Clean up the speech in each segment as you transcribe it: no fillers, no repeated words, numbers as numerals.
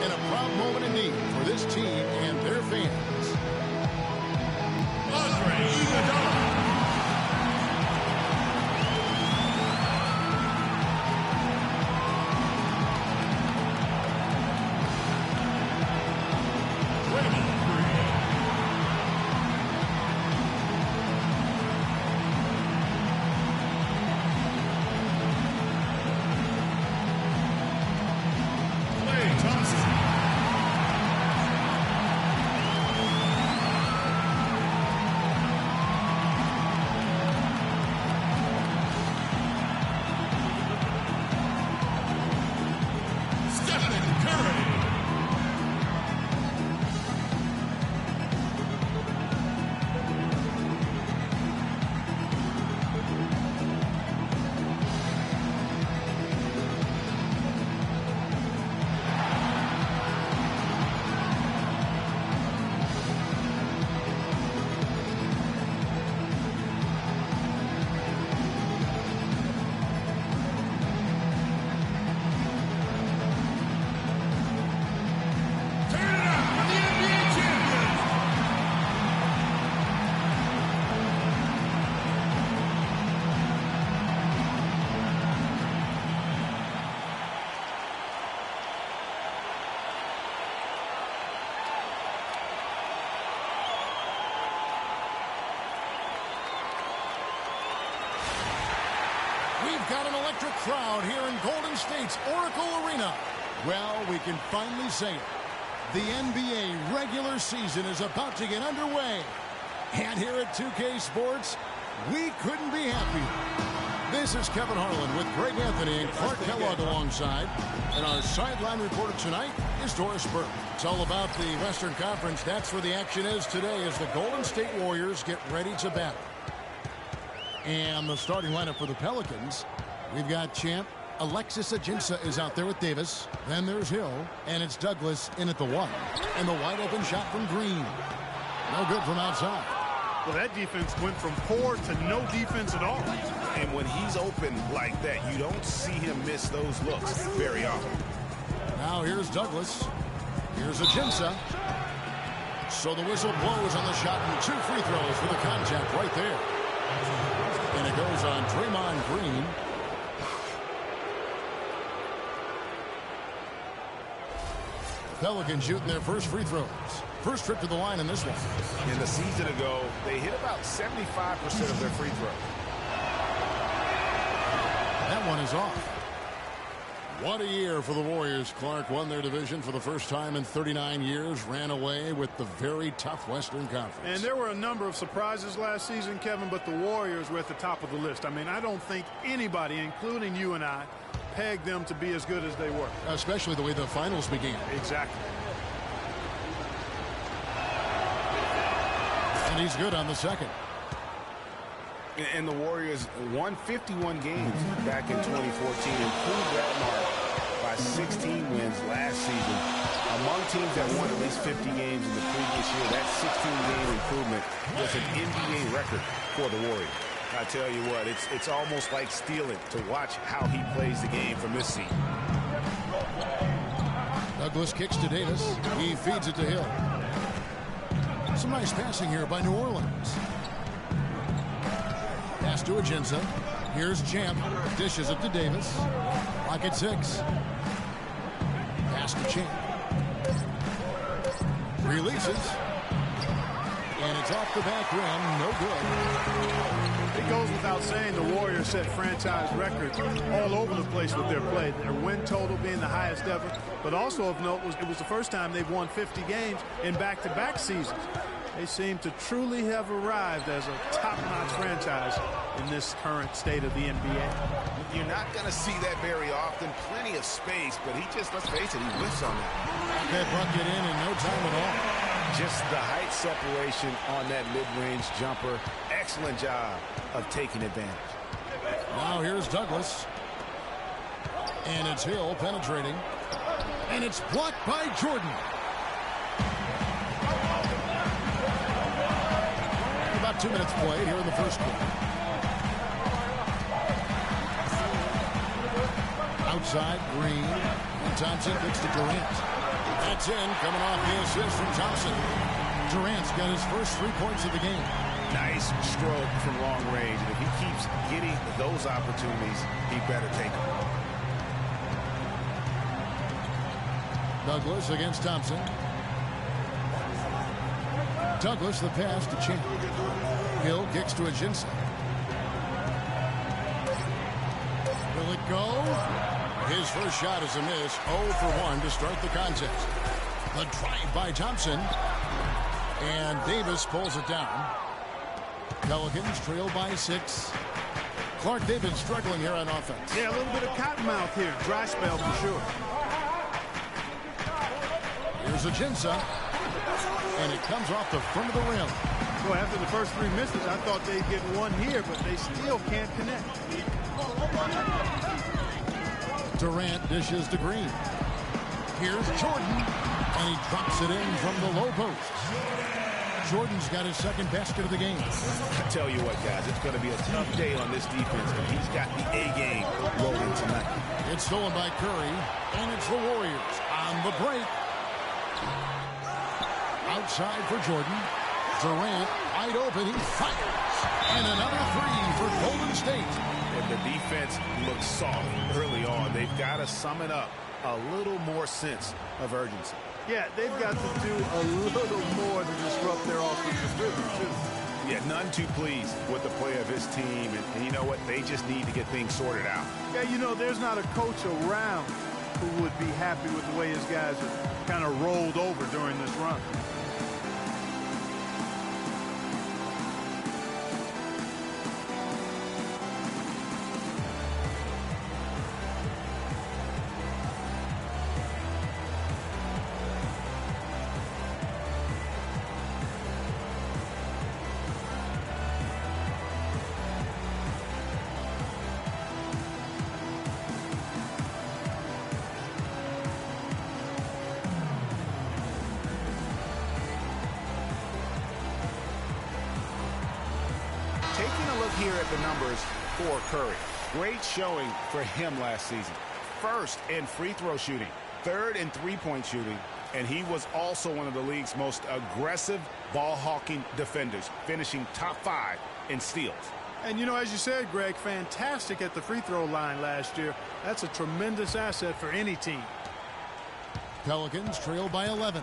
and a proud moment indeed for this team and their fans. We've got an electric crowd here in Golden State's Oracle Arena. Well, we can finally say it. The NBA regular season is about to get underway. And here at 2K Sports, we couldn't be happier. This is Kevin Harlan with Greg Anthony and Clark Kellogg alongside. And our sideline reporter tonight is Doris Burke. It's all about the Western Conference. That's where the action is today as the Golden State Warriors get ready to battle. And the starting lineup for the Pelicans, we've got champ Alexis Ajinça is out there with Davis. Then there's Hill, and it's Douglas in at the 1. And the wide open shot from Green. No good from outside. Well, that defense went from poor to no defense at all. And when he's open like that, you don't see him miss those looks very often. Now here's Douglas. Here's Ajinça. So the whistle blows on the shot, and 2 free throws for the contact right there. And it goes on Draymond Green. Pelicans shooting their first free throws. First trip to the line in this one. In the season ago, they hit about 75% of their free throws. That one is off. What a year for the Warriors. Clark won their division for the first time in 39 years, ran away with the very tough Western Conference. And there were a number of surprises last season, Kevin, but the Warriors were at the top of the list. I mean, I don't think anybody, including you and I, pegged them to be as good as they were. Especially the way the finals began. Exactly. And he's good on the second. And the Warriors won 51 games back in 2014 and proved that mark by 16 wins last season. Among teams that won at least 50 games in the previous year, that 16-game improvement was an NBA record for the Warriors. I tell you what, it's almost like stealing to watch how he plays the game from this seat. Douglas kicks to Davis. He feeds it to Hill. Some nice passing here by New Orleans. Pass to Ajinça. Here's Champ. Dishes it to Davis. Clock at 6. Pass to Champ. Releases. And it's off the back rim. No good. It goes without saying the Warriors set franchise records all over the place with their play. Their win total being the highest ever. But also of note, it was the first time they've won 50 games in back-to-back seasons. They seem to truly have arrived as a top-notch franchise in this current state of the NBA. You're not going to see that very often. Plenty of space, but he just, let's face it, he whiffs on that. That bucket in no time at all. Just the height separation on that mid-range jumper. Excellent job of taking advantage. Now here's Douglas. And it's Hill penetrating. And it's blocked by Jordan. About 2 minutes played here in the first quarter. Outside, Green. And Thompson kicks to Durant. That's in, coming off the assist from Thompson. Durant's got his first 3 points of the game. Nice stroke from long range. And if he keeps getting those opportunities, he better take them. Douglas against Thompson. Douglas the pass to Champ. Hill kicks to Ajinça. Will it go? His first shot is a miss. 0 for 1 to start the contest. The drive by Thompson. And Davis pulls it down. Pelicans trail by 6. Clark, they've been struggling here on offense. Yeah, a little bit of cottonmouth here. Dry spell for sure. Here's Ajinça. And it comes off the front of the rim. Well, after the first 3 misses, I thought they'd get one here, but they still can't connect. Durant dishes to Green. Here's Jordan. And he drops it in from the low post. Jordan's got his second basket of the game. I tell you what, guys, it's going to be a tough day on this defense, but he's got the A game rolling tonight. It's stolen by Curry, and it's the Warriors on the break. Outside for Jordan. Durant wide open. He fires. And another 3 for Golden State. And the defense looks soft early on. They've got to sum it up. A little more sense of urgency. Yeah, they've got to do a little more to disrupt their offensive rhythm, too. Yeah, none too pleased with the play of his team. And you know what? They just need to get things sorted out. Yeah, you know, there's not a coach around who would be happy with the way his guys are kind of rolled over during this run. Taking a look here at the numbers for Curry. Great showing for him last season. First in free throw shooting, third in three-point shooting, and he was also one of the league's most aggressive ball-hawking defenders, finishing top 5 in steals. And, you know, as you said, Greg, fantastic at the free throw line last year. That's a tremendous asset for any team. Pelicans trail by 11.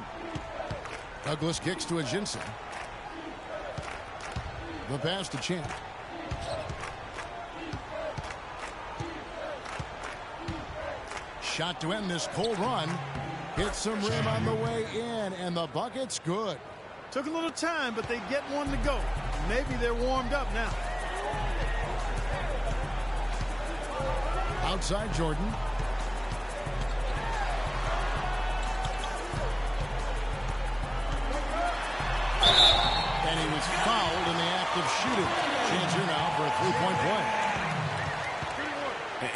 Douglas kicks to Ajinça. The pass to Champ. Shot to end this cold run. Hits some rim on the way in, and the bucket's good. Took a little time, but they get one to go. Maybe they're warmed up now. Outside Jordan. And he was fouled in the act of shooting. Chance here now for a three-point play.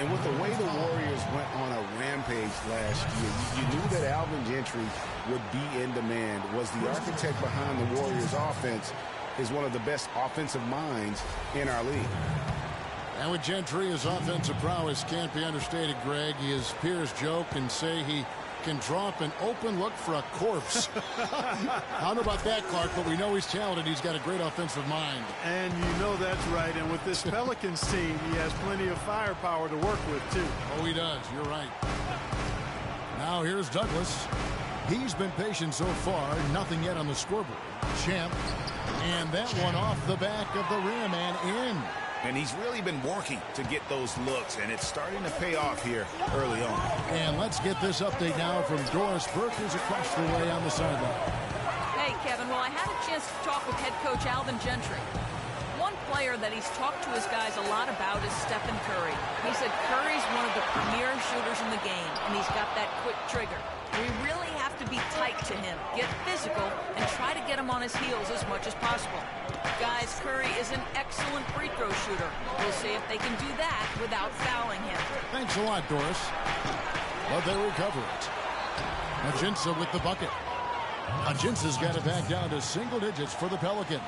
And with the way the Warriors went on a rampage last year, you knew that Alvin Gentry would be in demand. Was the architect behind the Warriors offense, is one of the best offensive minds in our league. And with Gentry, his offensive prowess can't be understated, Greg. His peers joke and say he can draw up an open look for a corpse. I don't know about that, Clark, but we know he's talented. He's got a great offensive mind. And you know that's right. And with this Pelicans team, he has plenty of firepower to work with, too. Oh, he does. You're right. Now here's Douglas. He's been patient so far. Nothing yet on the scoreboard. Champ. And that one off the back of the rim and in. And he's really been working to get those looks, and it's starting to pay off here early on. And let's get this update now from Doris Burke, who's across the way on the sideline. Hey, Kevin. Well, I had a chance to talk with head coach Alvin Gentry. One player that he's talked to his guys a lot about is Stephen Curry. He said Curry's one of the premier shooters in the game, and he's got that quick trigger. We really have to be tight to him, get physical, and try to get him on his heels as much as possible. Guys, Curry is an excellent free throw shooter. We'll see if they can do that without fouling him. Thanks a lot, Doris. But they recover it. Ajinça with the bucket. Ajinça's got it back down to single digits for the Pelicans.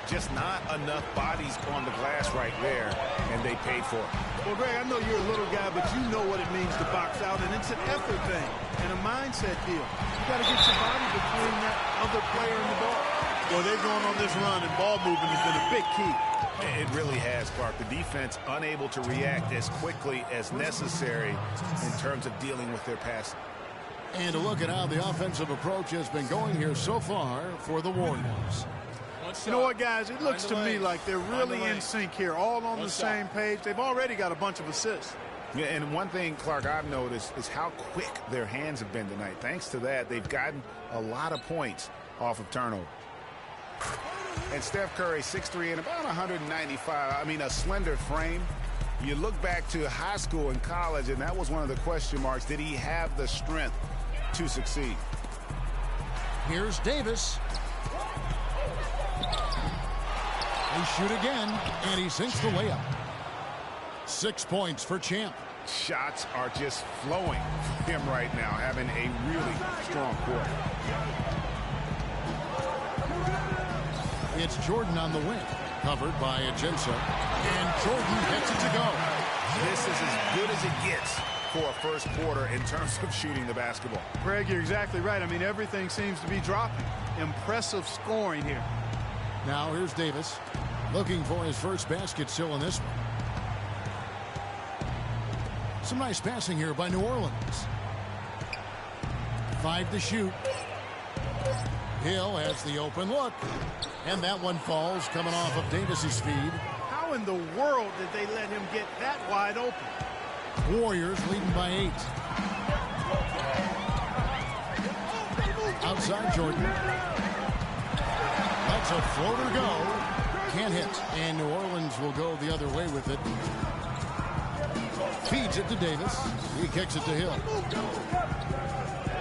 Just not enough bodies on the glass right there, and they paid for it. Well, Greg, I know you're a little guy, but you know what it means to box out, and it's an effort thing and a mindset deal. You got to get your body between that other player and the ball. Well, they're going on this run, and ball movement has been a big key. It really has, Clark. The defense unable to react as quickly as necessary in terms of dealing with their passing. And to look at how the offensive approach has been going here so far for the Warriors. You know what, guys? It looks to me like they're really in sync here, all on the same page. They've already got a bunch of assists. Yeah, and one thing, Clark, I've noticed is how quick their hands have been tonight. Thanks to that, they've gotten a lot of points off of turnover. And Steph Curry, 6'3" and about 195. I mean, a slender frame. You look back to high school and college, and that was one of the question marks. Did he have the strength to succeed? Here's Davis. They shoot again, and he sinks the layup. 6 points for Champ. Shots are just flowing for him right now, having a really strong quarter. It's Jordan on the wing, covered by Ajinça, and Jordan gets it to go. This is as good as it gets for a first quarter in terms of shooting the basketball. Greg, you're exactly right. I mean, everything seems to be dropping. Impressive scoring here. Now here's Davis, looking for his first basket still in this one. Some nice passing here by New Orleans. 5 to shoot. Hill has the open look. And that one falls coming off of Davis's feed. How in the world did they let him get that wide open? Warriors leading by 8. Outside Jordan. Lets a floater go. Can't hit. And New Orleans will go the other way with it. Feeds it to Davis. He kicks it to Hill.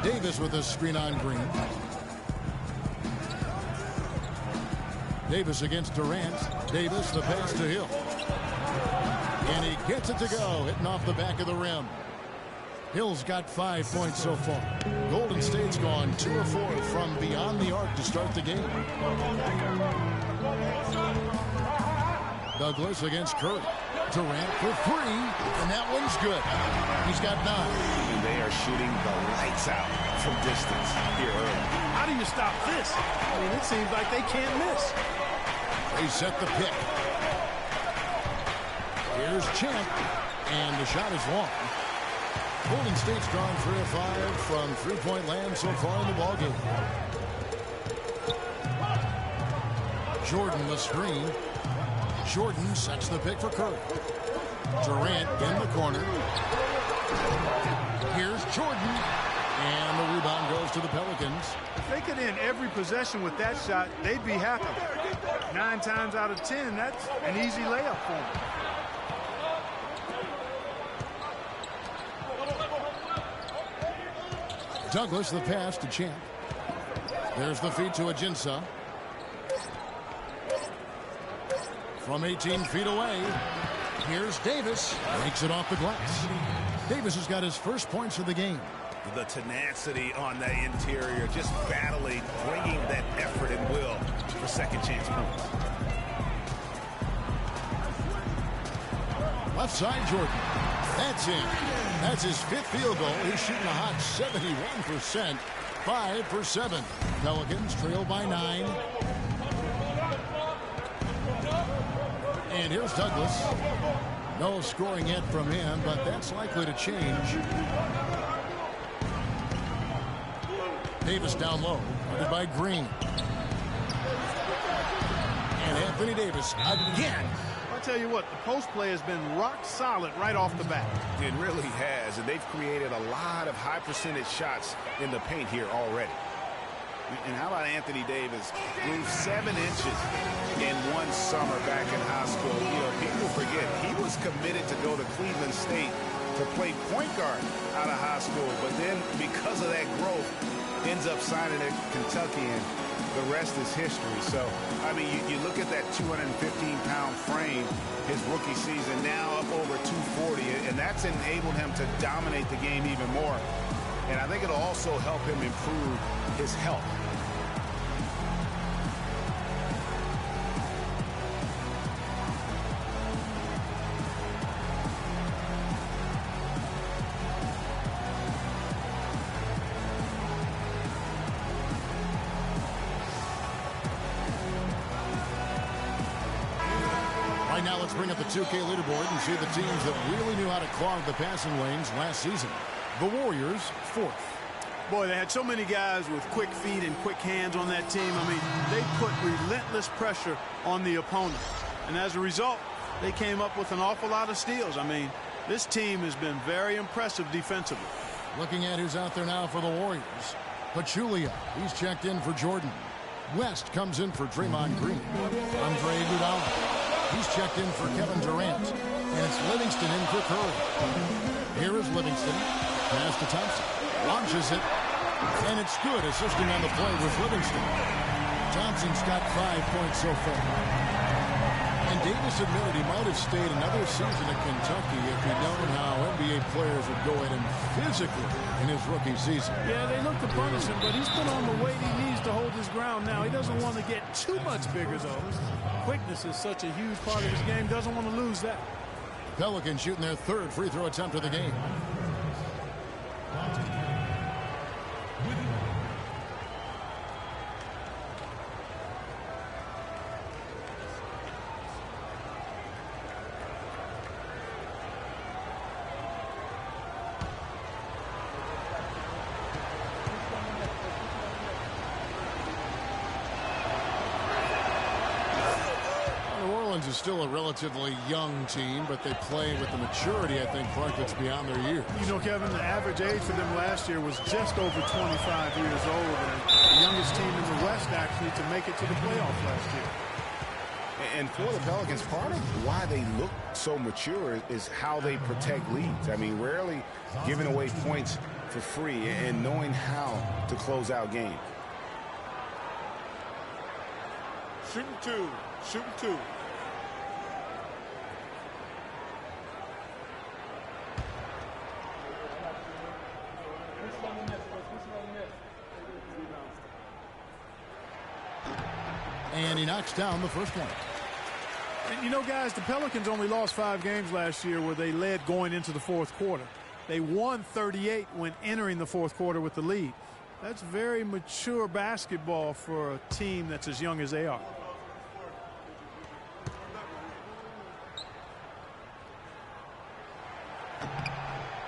Davis with a screen on Green. Davis against Durant. Davis the pass to Hill. And he gets it to go, hitting off the back of the rim. Hill's got 5 points so far. Golden State's gone 2 of 4 from beyond the arc to start the game. Douglas against Curry. Durant for 3, and that one's good. He's got 9. And they are shooting the lights out from distance here early. How do you stop this? I mean, it seems like they can't miss. They set the pick. Here's Champ, and the shot is long. Golden State's drawn 3 of 5 from three-point land so far in the ballgame. Jordan the screen. Jordan sets the pick for Curry. Durant in the corner. Here's Jordan. And the rebound goes to the Pelicans. If they could end every possession with that shot, they'd be happy. 9 times out of 10, that's an easy layup for them. Douglas the pass to Champ. There's the feed to Ajinça. From 18 feet away, here's Davis. Makes it off the glass. Davis has got his first points of the game. The tenacity on the interior, just battling, bringing that effort and will for second chance points. Left side, Jordan. That's in. That's his 5th field goal. He's shooting a hot 71%. 5 for 7. Pelicans trail by 9. And here's Douglas. No scoring yet from him, but that's likely to change. Davis down low, guarded by Green. And Anthony Davis again. I'll tell you what, the post play has been rock solid right off the bat. It really has, and they've created a lot of high percentage shots in the paint here already. And how about Anthony Davis? Grew 7 inches in one summer back in high school. You know, people forget he was committed to go to Cleveland State to play point guard out of high school. But then because of that growth, ends up signing at Kentucky, and the rest is history. So, I mean, you look at that 215-pound frame, his rookie season, now up over 240, and that's enabled him to dominate the game even more. And I think it'll also help him improve his health. Let's bring up the 2K leaderboard and see the teams that really knew how to clog the passing lanes last season. The Warriors, 4th. Boy, they had so many guys with quick feet and quick hands on that team. I mean, they put relentless pressure on the opponent. And as a result, they came up with an awful lot of steals. I mean, this team has been very impressive defensively. Looking at who's out there now for the Warriors. Pachulia, he's checked in for Jordan. West comes in for Draymond Green. Andre Iguodala, he's checked in for Kevin Durant. And it's Livingston in for Curry. Here is Livingston. Pass to Thompson. Launches it. And it's good. Assisting on the play with Livingston. Thompson's got 5 points so far. And Davis admitted he might have stayed another season at Kentucky if he'd known how NBA players would go at him physically in his rookie season. Yeah, they look to punish him, but he's put on the weight he needs to hold his ground now. He doesn't want to get too much bigger, though. Quickness is such a huge part of his game. Doesn't want to lose that. Pelicans shooting their 3rd free throw attempt of the game. Is still a relatively young team, but they play with the maturity, I think, Clark, that's beyond their years. You know, Kevin, the average age for them last year was just over 25 years old, and the youngest team in the West actually to make it to the playoffs last year. And for the Pelicans, part of why they look so mature is how they protect leads. I mean, rarely giving away points for free and knowing how to close out games. Shooting two. Shooting two. And he knocks down the first one. And you know, guys, the Pelicans only lost 5 games last year where they led going into the 4th quarter. They won 38 when entering the 4th quarter with the lead. That's very mature basketball for a team that's as young as they are.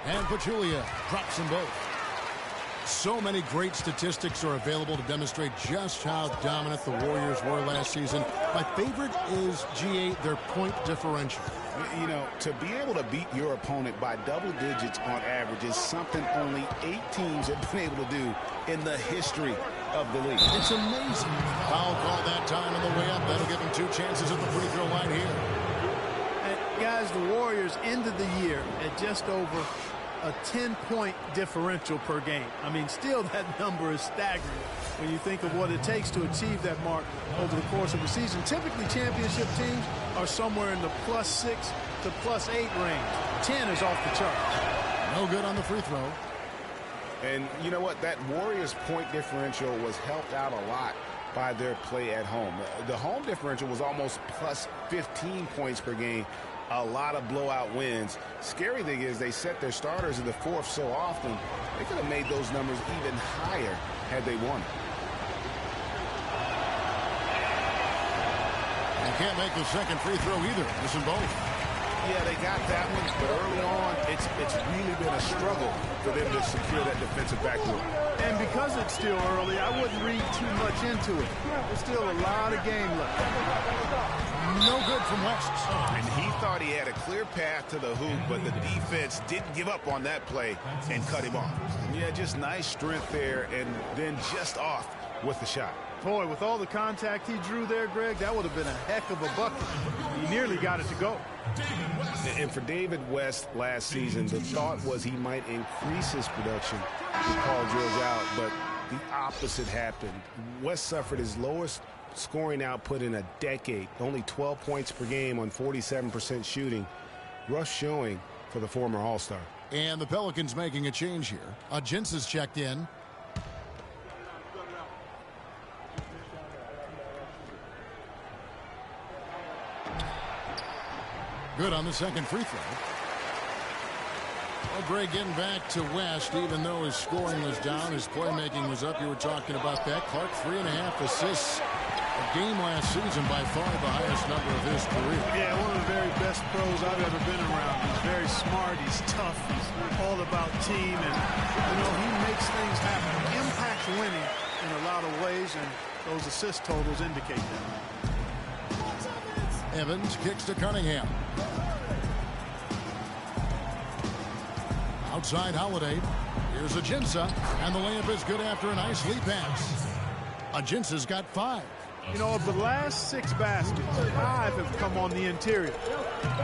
And Pachulia drops them both. So many great statistics are available to demonstrate just how dominant the Warriors were last season. My favorite is, G8, their point differential. You know, to be able to beat your opponent by double digits on average is something only 8 teams have been able to do in the history of the league. It's amazing. Foul call that time on the way up. That'll give them 2 chances at the free throw line here. And guys, the Warriors ended the year at just over a 10-point differential per game. I mean, still that number is staggering when you think of what it takes to achieve that mark over the course of the season. Typically, championship teams are somewhere in the +6 to +8 range. 10 is off the charts. No good on the free throw. And you know what? That Warriors point differential was helped out a lot by their play at home. The home differential was almost +15 points per game. A lot of blowout wins. Scary thing is they set their starters in the 4th so often, they could have made those numbers even higher had they won. They can't make the second free throw either. Missing both. Yeah, they got that one, but early on, it's really been a struggle for them to secure that defensive backboard. And because it's still early, I wouldn't read too much into it. There's still a lot of game left. No good from West. And he thought he had a clear path to the hoop, but the defense didn't give up on that play and cut him off. Yeah, just nice strength there, and then just off with the shot. Boy, with all the contact he drew there, Greg, that would have been a heck of a bucket. He nearly got it to go. And for David West last season, the thought was he might increase his production with Paul George out, but the opposite happened. West suffered his lowest scoring output in a decade, only 12 points per game on 47% shooting. Rough showing for the former All-Star. And the Pelicans making a change here. Jins is checked in. Good on the second free throw. Well, Greg, getting back to West, even though his scoring was down, his playmaking was up. You were talking about that. Clark, 3.5 assists A game last season, by far the highest number of his career. Yeah, one of the very best pros I've ever been around. He's very smart. He's tough. He's all about team. And, he makes things happen. He impacts winning in a lot of ways, and those assist totals indicate that. Evans kicks to Cunningham. Outside Holiday. Here's Ajinça, and the layup is good after a nice lead pass. Ajinça's got 5. Of the last 6 baskets, 5 have come on the interior.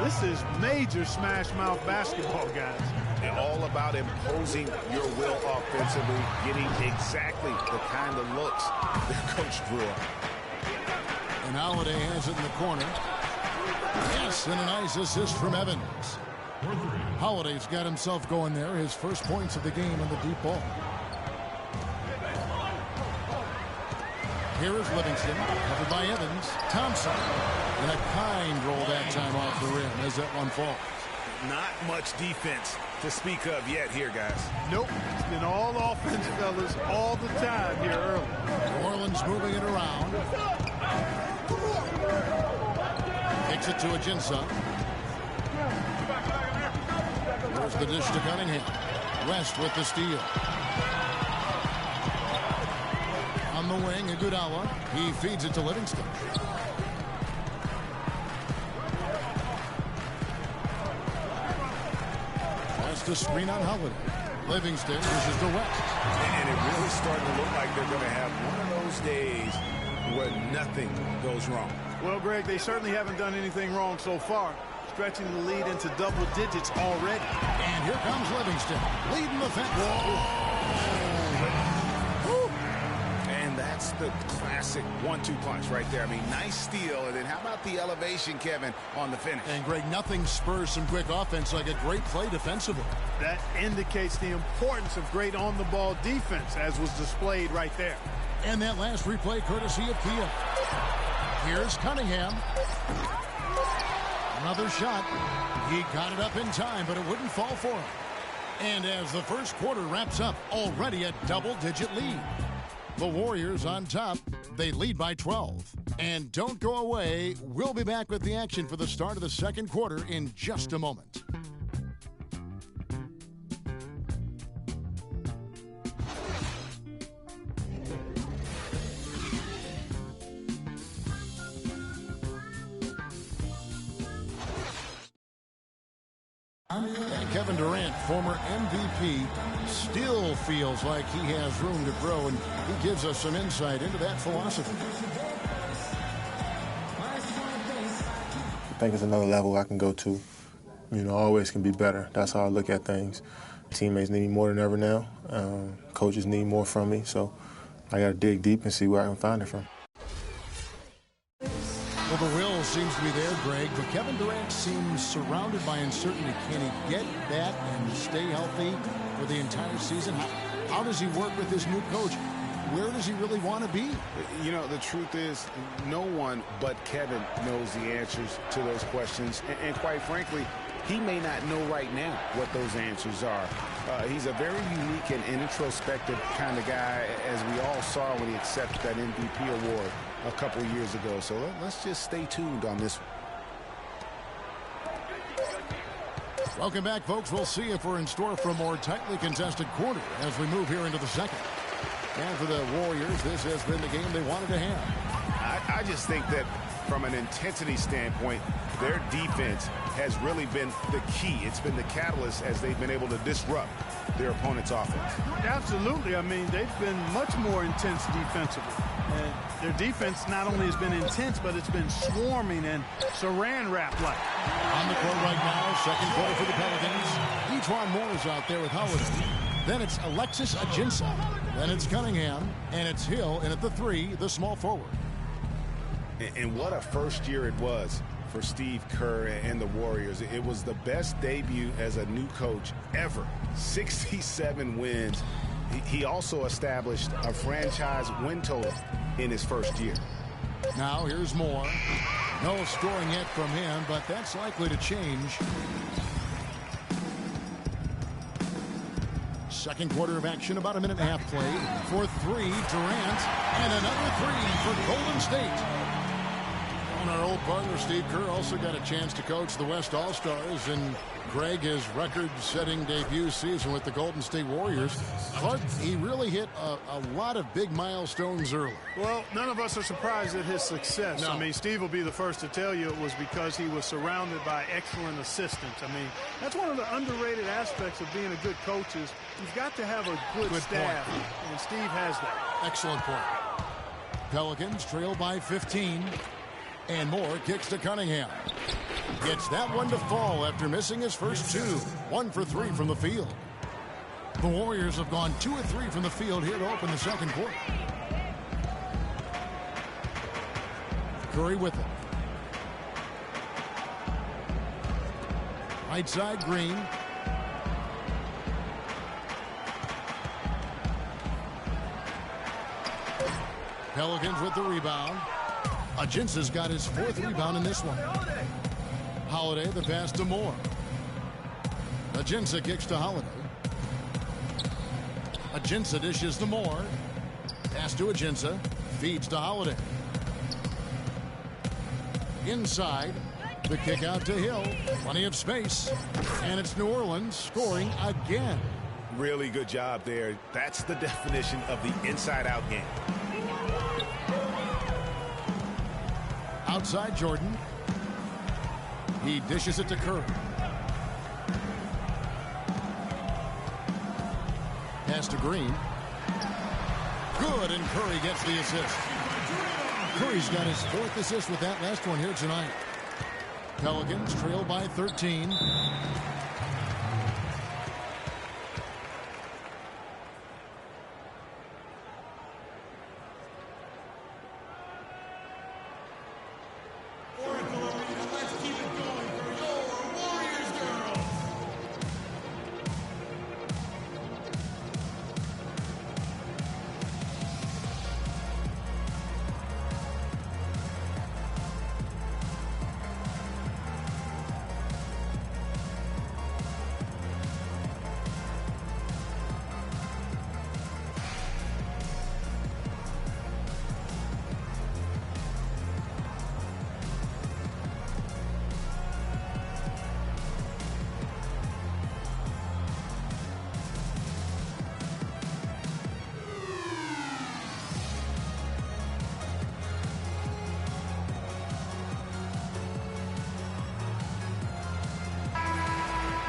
This is major smash mouth basketball, guys. And all about imposing your will offensively, getting exactly the kind of looks their coach drew up. And Holiday has it in the corner. Yes, and a nice assist from Evans. Holiday's got himself going there. His first points of the game on the deep ball. Here is Livingston, covered by Evans. Thompson, and a kind roll that time off the rim as that one falls. Not much defense to speak of yet here, guys. Nope. It's been all offense, fellas, all the time here early. New Orleans moving it around. Kicks it to Ajinça. There's the dish to Cunningham. West with the steal. On the wing, Iguodala. He feeds it to Livingston. That's the screen on Holiday. Livingston pushes to West. And it really starting to look like they're going to have one of those days where nothing goes wrong. Well, Greg, they certainly haven't done anything wrong so far. Stretching the lead into double digits already. And here comes Livingston, leading the fence. And that's the classic 1-2 punch right there. I mean, nice steal. And then how about the elevation, Kevin, on the finish? And, Greg, nothing spurs some quick offense like a great play defensively. That indicates the importance of great on-the-ball defense, as was displayed right there. And that last replay courtesy of Kia. Here's Cunningham. Another shot. He got it up in time, but it wouldn't fall for him. And as the first quarter wraps up, already a double-digit lead. The Warriors on top. They lead by 12. And don't go away. We'll be back with the action for the start of the second quarter in just a moment. And Kevin Durant, former MVP, still feels like he has room to grow, and he gives us some insight into that philosophy. I think it's another level I can go to. Always can be better. That's how I look at things. Teammates need me more than ever now. Coaches need more from me, so I got to dig deep and see where I can find it from. Well, the will seems to be there, Greg, but Kevin Durant seems surrounded by uncertainty. Can he get that and stay healthy for the entire season? How does he work with his new coach? Where does he really want to be? The truth is, no one but Kevin knows the answers to those questions. And quite frankly, he may not know right now what those answers are. He's a very unique and introspective kind of guy, as we all saw when he accepted that MVP award a couple years ago. So let's just stay tuned on this one. Welcome back, folks. We'll see if we're in store for a more tightly contested quarter as we move here into the second. And for the Warriors, this has been the game they wanted to have. I just think that from an intensity standpoint, their defense has really been the key. It's been the catalyst as they've been able to disrupt their opponent's offense. Absolutely. I mean, they've been much more intense defensively. And their defense not only has been intense, but it's been swarming and saran wrap-like. On the court right now, second quarter for the Pelicans. Dejuan Moore is out there with Holiday. Then it's Alexis Ajinça. Then it's Cunningham. And it's Hill. And at the 3, the small forward. And what a first year it was for Steve Kerr and the Warriors. It was the best debut as a new coach ever. 67 wins. He also established a franchise win total in his first year. Now here's Moore. No scoring yet from him, but that's likely to change. Second quarter of action, about a minute and a half played. For three, Durant, and another three for Golden State. And our old partner Steve Kerr also got a chance to coach the West All-Stars, and Greg, his record-setting debut season with the Golden State Warriors. Clark, he really hit a lot of big milestones early. Well, none of us are surprised at his success. No. I mean, Steve will be the first to tell you it was because he was surrounded by excellent assistants. I mean, that's one of the underrated aspects of being a good coach is you've got to have a good staff, and Steve has that. Excellent point. Pelicans trail by 15. And Moore kicks to Cunningham. Gets that one to fall after missing his first two. 1 for 3 from the field. The Warriors have gone 2 of 3 from the field here to open the second quarter. Curry with it. Right side, Green. Pelicans with the rebound. Ajinsa's got his 4th rebound in this one. Holiday, the pass to Moore. Ajinsa kicks to Holiday. Ajinsa dishes to Moore. Pass to Ajinsa. Feeds to Holiday. Inside. The kick out to Hill. Plenty of space. And it's New Orleans scoring again. Really good job there. That's the definition of the inside-out game. Outside Jordan. He dishes it to Curry. Pass to Green. Good, and Curry gets the assist. Curry's got his 4th assist with that last one here tonight. Pelicans trail by 13.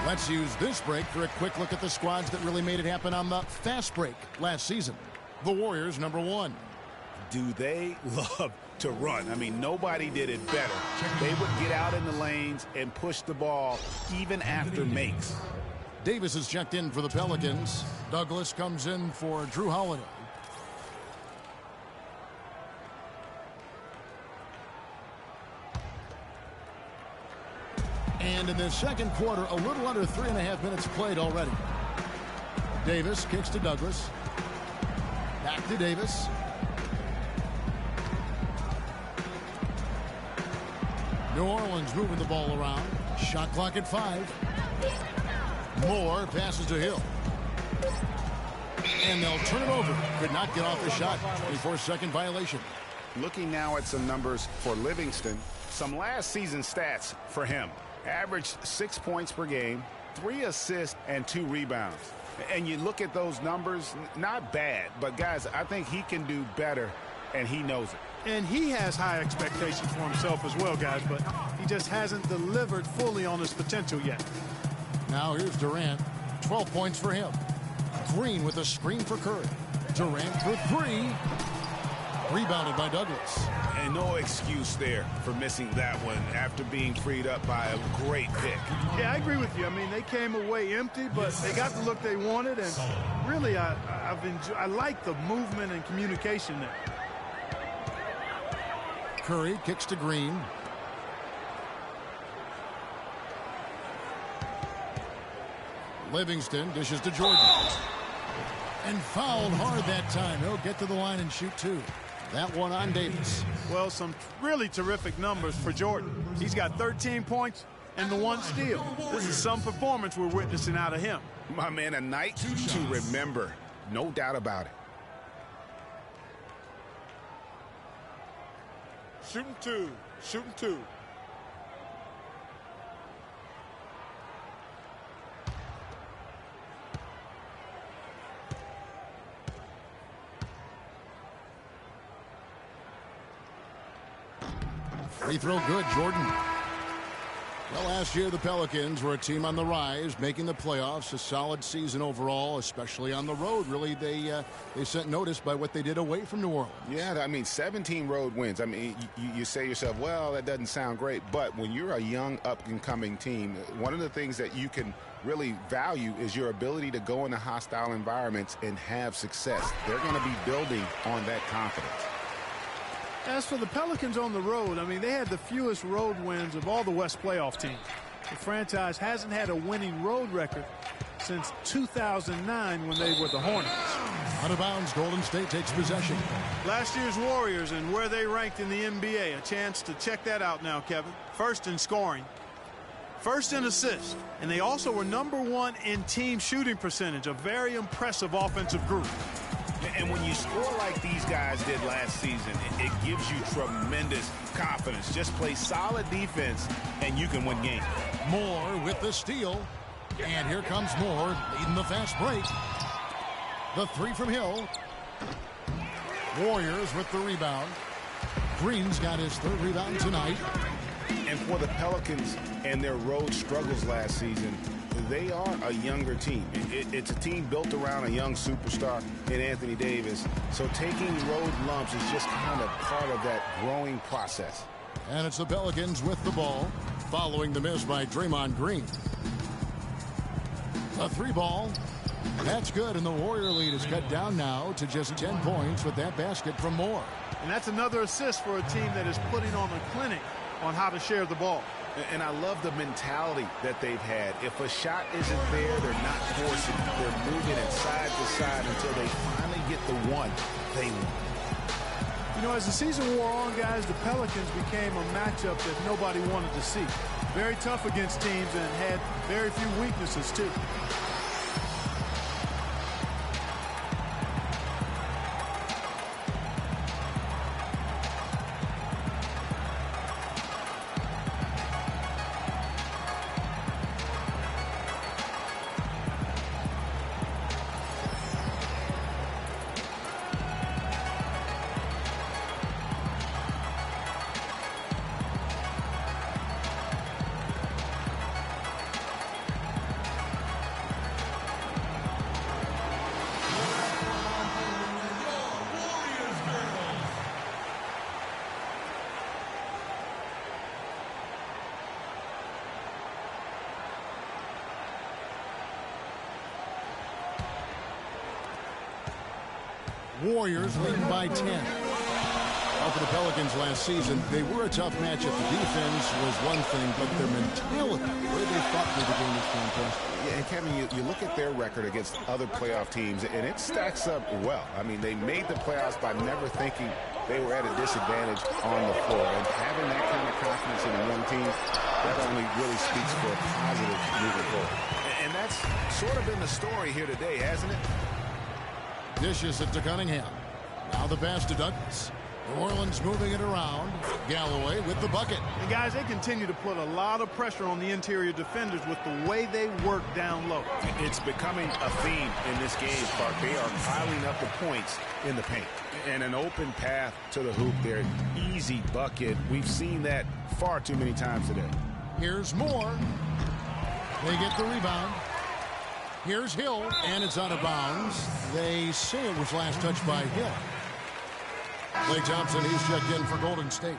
Let's use this break for a quick look at the squads that really made it happen on the fast break last season. The Warriors, #1. Do they love to run? I mean, nobody did it better. They would get out in the lanes and push the ball even after makes. Davis is checked in for the Pelicans. Douglas comes in for Drew Holiday. And in the second quarter, a little under 3.5 minutes played already. Davis kicks to Douglas. Back to Davis. New Orleans moving the ball around. Shot clock at 5. Moore passes to Hill. And they'll turn it over. Could not get off the shot. 24-second violation. Looking now at some numbers for Livingston. Some last season stats for him. Averaged 6 points per game, 3 assists, and 2 rebounds. And you look at those numbers, not bad. But, guys, I think he can do better, and he knows it. And he has high expectations for himself as well, guys, but he just hasn't delivered fully on his potential yet. Now here's Durant. 12 points for him. Green with a screen for Curry. Durant for 3. Rebounded by Douglas. And no excuse there for missing that one after being freed up by a great pick. Yeah, I agree with you. I mean, they came away empty, but they got the look they wanted, and really, I like the movement and communication there. Curry kicks to Green. Livingston dishes to Jordan. And fouled hard that time. He'll get to the line and shoot 2. That one on Davis. Well, some really terrific numbers for Jordan. He's got 13 points, and the 1 steal. This is some performance we're witnessing out of him. My man, a night to remember. No doubt about it. Shooting 2. Shooting 2. Free throw good, Jordan. Well, last year the Pelicans were a team on the rise, making the playoffs. A solid season overall, especially on the road. Really, they sent notice by what they did away from New Orleans. Yeah, I mean, 17 road wins. I mean, you say to yourself, well, that doesn't sound great. But when you're a young, up-and-coming team, one of the things that you can really value is your ability to go into hostile environments and have success. They're going to be building on that confidence. As for the Pelicans on the road, I mean, they had the fewest road wins of all the West playoff teams. The franchise hasn't had a winning road record since 2009 when they were the Hornets. Out of bounds, Golden State takes possession. Last year's Warriors and where they ranked in the NBA. A chance to check that out now, Kevin. First in scoring, first in assists, and they also were #1 in team shooting percentage, a very impressive offensive group. And when you score like these guys did last season, it gives you tremendous confidence. Just play solid defense, and you can win games. Moore with the steal. And here comes Moore, leading the fast break. The 3 from Hill. Warriors with the rebound. Green's got his 3rd rebound tonight. And for the Pelicans and their road struggles last season, they are a younger team. It's a team built around a young superstar in Anthony Davis. So taking road lumps is just kind of part of that growing process. And it's the Pelicans with the ball, following the miss by Draymond Green. A 3 ball. That's good, and the Warrior lead is cut down now to just 10 points with that basket from Moore. And that's another assist for a team that is putting on a clinic on how to share the ball. And I love the mentality that they've had. If a shot isn't there, they're not forcing it. They're moving it side to side until they finally get the one they want. You know, as the season wore on, guys, the Pelicans became a matchup that nobody wanted to see. Very tough against teams and had very few weaknesses, too. Warriors leading by 10. Well, for the Pelicans last season, they were a tough matchup. The defense was one thing, but their mentality, where they fought through the game, was fantastic. Yeah, and Kevin, you look at their record against other playoff teams, and it stacks up well. I mean, they made the playoffs by never thinking they were at a disadvantage on the floor. And having that kind of confidence in a young team, that only really speaks for a positive moving forward. And that's sort of been the story here today, hasn't it? Dishes it to Cunningham. Now the pass to Douglas. New Orleans moving it around. Galloway with the bucket. And guys, they continue to put a lot of pressure on the interior defenders with the way they work down low. It's becoming a theme in this game, Clark. They are piling up the points in the paint. And an open path to the hoop there. Easy bucket. We've seen that far too many times today. Here's Moore. They get the rebound. Here's Hill, and it's out of bounds. They say it was last touched by Hill. Klay Thompson, he's checked in for Golden State.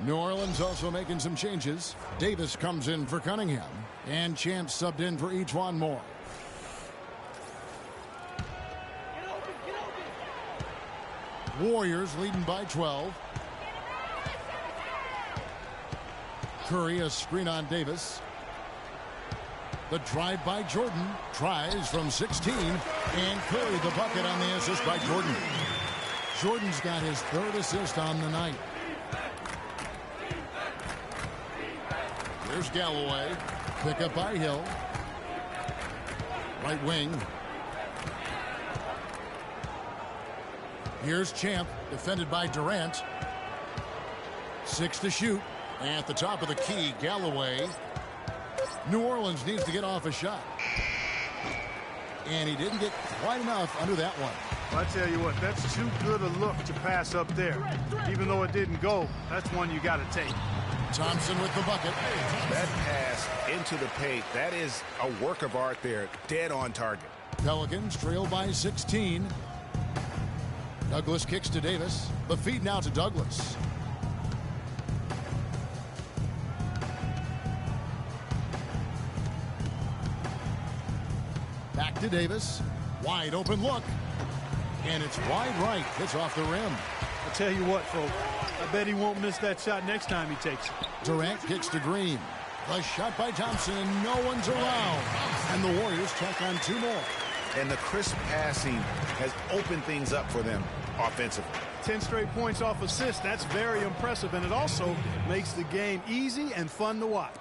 New Orleans also making some changes. Davis comes in for Cunningham, and Champs subbed in for Ejuan Moore. Warriors leading by 12. Curry, a screen on Davis. The drive by Jordan, tries from 16, and Curry the bucket on the assist by Jordan. Jordan's got his 3rd assist on the night. Here's Galloway. Pick up by Hill. Right wing. Here's Champ, defended by Durant. 6 to shoot. At the top of the key, Galloway. New Orleans needs to get off a shot. And he didn't get quite enough under that one. I tell you what, that's too good a look to pass up there. Even though it didn't go, that's one you got to take. Thompson with the bucket. That pass into the paint, that is a work of art there. Dead on target. Pelicans trail by 16. Douglas kicks to Davis. The feed now to Douglas. Back to Davis. Wide open look. And it's wide right. Hits off the rim. I tell you what, folks. I bet he won't miss that shot next time he takes it. Durant kicks to Green. The shot by Thompson, and no one's around. And the Warriors tack on 2 more. And the crisp passing has opened things up for them offensively. 10 straight points off assists. That's very impressive, and it also makes the game easy and fun to watch.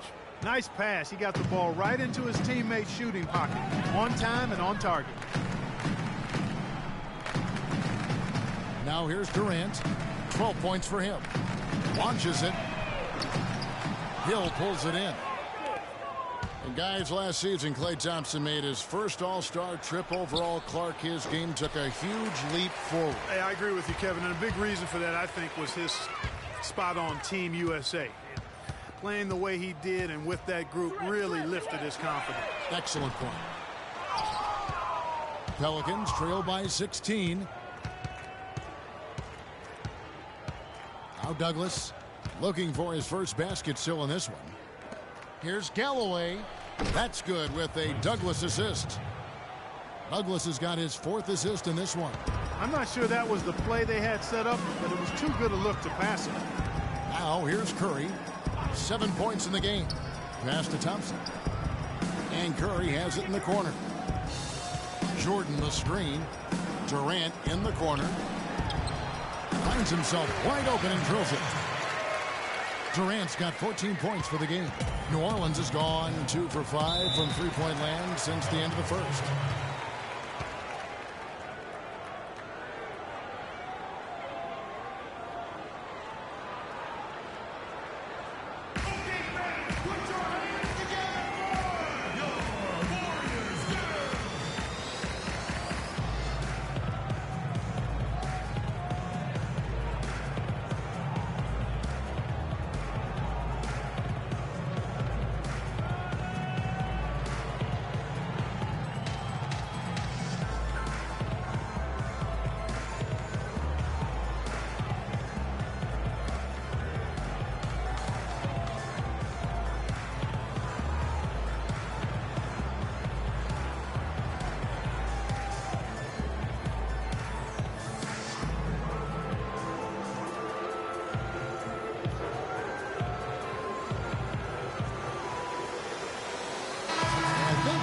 Nice pass. He got the ball right into his teammate's shooting pocket. On time and on target. Now here's Durant. 12 points for him. Launches it. Hill pulls it in. And guys, last season, Klay Thompson made his first All-Star trip overall. Clark, his game took a huge leap forward. Hey, I agree with you, Kevin. And a big reason for that, I think, was his spot on Team USA. Playing the way he did and with that group really lifted his confidence. Excellent point. Pelicans trail by 16. Now Douglas looking for his first basket still in this one. Here's Galloway. That's good with a Douglas assist. Douglas has got his 4th assist in this one. I'm not sure that was the play they had set up, but it was too good a look to pass it. Now here's Curry. 7 points in the game. Pass to Thompson. And Curry has it in the corner. Jordan the screen. Durant in the corner. Finds himself wide open and drills it. Durant's got 14 points for the game. New Orleans has gone 2 for 5 from three-point land since the end of the first.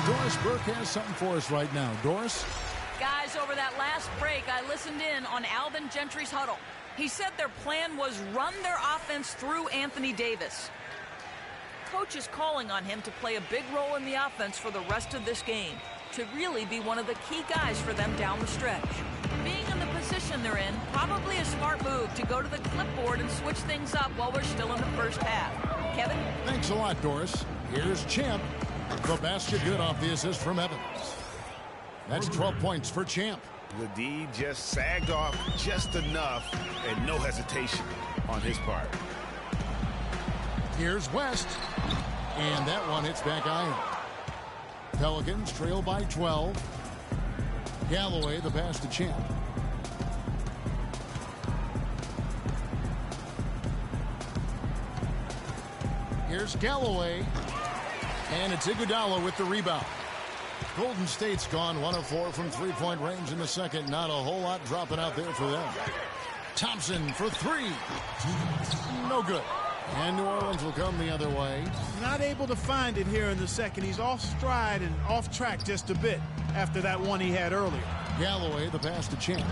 Doris Burke has something for us right now. Doris? Guys, over that last break, I listened in on Alvin Gentry's huddle. He said their plan was run their offense through Anthony Davis. Coach is calling on him to play a big role in the offense for the rest of this game, to really be one of the key guys for them down the stretch. Being in the position they're in, probably a smart move to go to the clipboard and switch things up while we're still in the first half. Kevin? Thanks a lot, Doris. Here's Champ. The basket good off the assist from Evans. That's 12 points for Champ. The D just sagged off just enough and no hesitation on his part. Here's West. And that one hits back iron. Pelicans trail by 12. Galloway the pass to Champ. Here's Galloway. And it's Iguodala with the rebound. Golden State's gone 1 of 4 from three-point range in the second. Not a whole lot dropping out there for them. Thompson for 3. No good. And New Orleans will come the other way. Not able to find it here in the second. He's off stride and off track just a bit after that one he had earlier. Galloway the pass to Champ.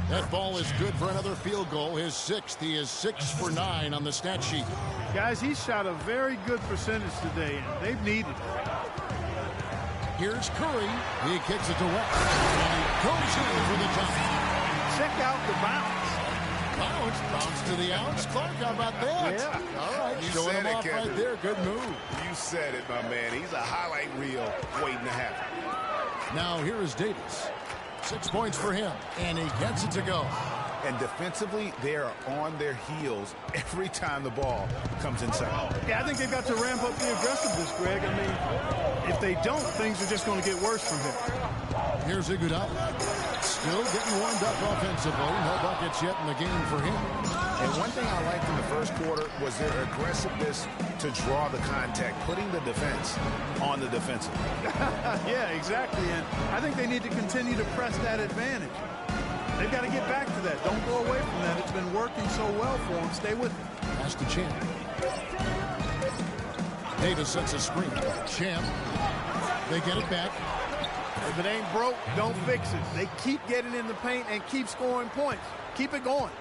That ball is good for another field goal, his 6th. He is 6 for 9 on the stat sheet. Guys, he shot a very good percentage today, and they've needed it. Here's Curry. He kicks it to West. And he goes in for the jump. Check out the bounce. Bounce to the ounce. Clark, how about that? Yeah. All right, You showing said him it, off Kevin. right there. Good move. You said it, my man. He's a highlight reel waiting to happen. Now here is Davis. 6 points for him, and he gets it to go. And defensively, they are on their heels every time the ball comes inside. Yeah, I think they've got to ramp up the aggressiveness, Greg. I mean, if they don't, things are just going to get worse from here. Here's Iguodala. Still getting warmed up offensively. No buckets yet in the game for him. And one thing I liked in the first quarter was their aggressiveness to draw the contact, putting the defense on the defensive. Yeah, exactly. And I think they need to continue to press that advantage. They've got to get back to that. Don't go away from that. It's been working so well for them. Stay with it. Pass to Champ. Davis sets a screen. Champ. They get it back. If it ain't broke, don't fix it. They keep getting in the paint and keep scoring points. Keep it going.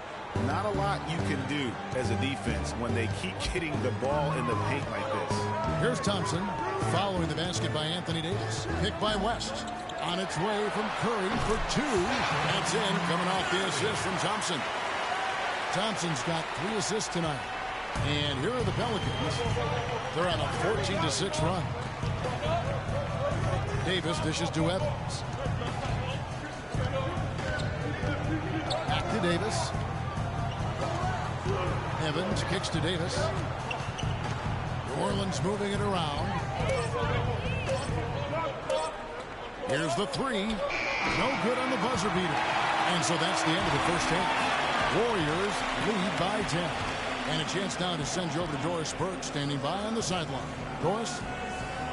Not a lot you can do as a defense when they keep getting the ball in the paint like this. Here's Thompson following the basket by Anthony Davis. Picked by West. On its way from Curry for 2. That's in, coming off the assist from Thompson. Thompson's got 3 assists tonight. And here are the Pelicans. They're on a 14-6 run. Davis dishes to Evans. Back to Davis. Evans kicks to Davis. New Orleans moving it around. Here's the 3. No good on the buzzer beater. And so that's the end of the first half. Warriors lead by 10. And a chance now to send you over to Doris Burke, standing by on the sideline. Doris?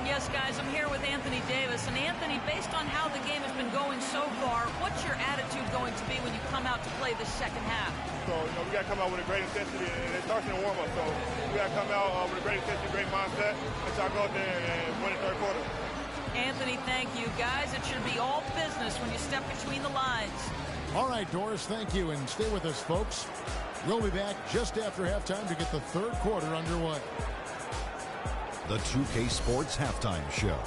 Yes, guys, I'm here with Anthony Davis. And Anthony, based on how the game has been going so far, what's your attitude going to be when you come out to play the second half? So, we got to come out with a great intensity, and it starts in the warm-up. So, we got to come out with a great intensity, great mindset, and try to go out there and win the third quarter. Anthony, thank you. Guys, it should be all business when you step between the lines. All right, Doris, thank you. And stay with us, folks. We'll be back just after halftime to get the third quarter underway. The 2K Sports Halftime Show.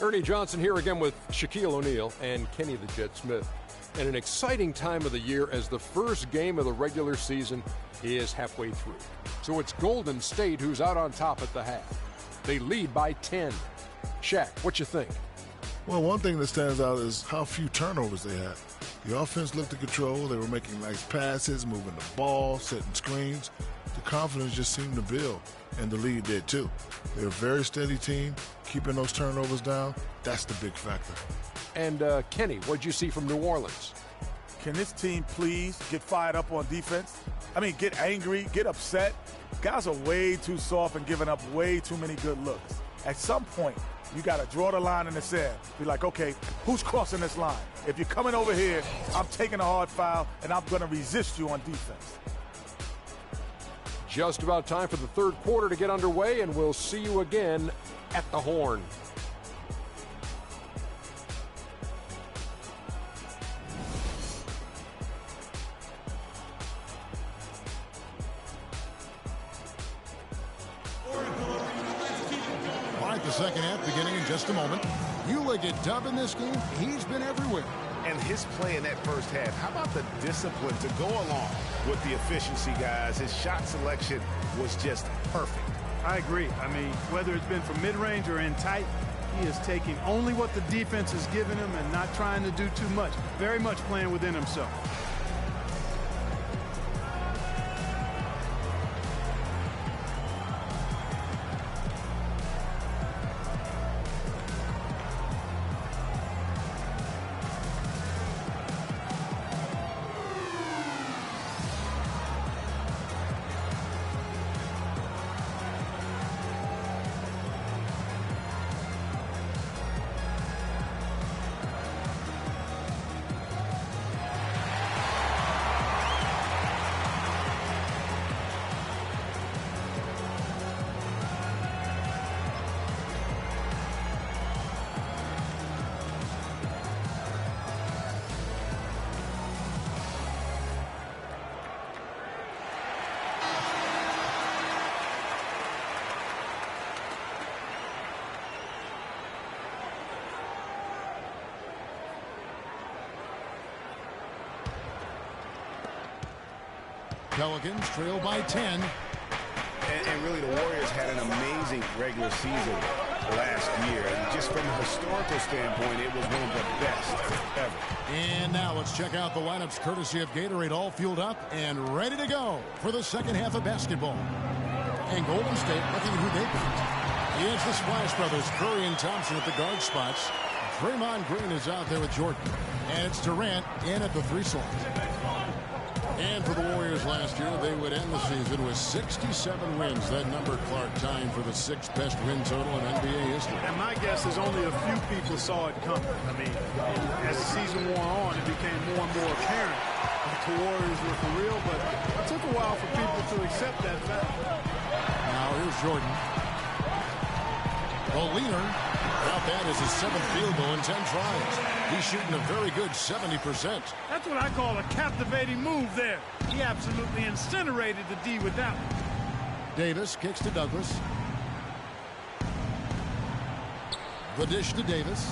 Ernie Johnson here again with Shaquille O'Neal and Kenny the Jet Smith. And an exciting time of the year as the first game of the regular season is halfway through. So it's Golden State who's out on top at the half. They lead by 10. Shaq, what you think? Well, one thing that stands out is how few turnovers they had. The offense looked in control. They were making nice passes, moving the ball, setting screens. The confidence just seemed to build, and the lead did too. They're a very steady team, keeping those turnovers down. That's the big factor. And Kenny, what'd you see from New Orleans? Can this team please get fired up on defense? I mean, get angry, get upset. Guys are way too soft and giving up way too many good looks. At some point, you got to draw the line in the sand. Be like, okay, who's crossing this line? If you're coming over here, I'm taking a hard foul, and I'm going to resist you on defense. Just about time for the third quarter to get underway, and we'll see you again at the Horn. The second half beginning in just a moment. You look at Dub in this game, he's been everywhere. And his play in that first half, how about the discipline to go along with the efficiency, guys? His shot selection was just perfect. I agree. I mean, whether it's been from mid-range or in tight, he is taking only what the defense is giving him and not trying to do too much. Very much playing within himself. Pelicans trail by 10. And really, the Warriors had an amazing regular season last year. And just from a historical standpoint, it was one of the best ever. And now let's check out the lineups courtesy of Gatorade, all fueled up and ready to go for the second half of basketball. And Golden State looking at who they picked. It's the Splash Brothers, Curry and Thompson at the guard spots. Draymond Green is out there with Jordan. And it's Durant in at the 3 slot. And for the Warriors last year, they would end the season with 67 wins. That number, Clark, tying for the 6th best win total in NBA history. And my guess is only a few people saw it coming. I mean, as the season wore on, it became more and more apparent that the Warriors were for real, but it took a while for people to accept that fact. Now here's Jordan. The leaner. About that is his 7th field goal in 10 tries. He's shooting a very good 70%. That's what I call a captivating move there. He absolutely incinerated the D with that one. Davis kicks to Douglas. The dish to Davis.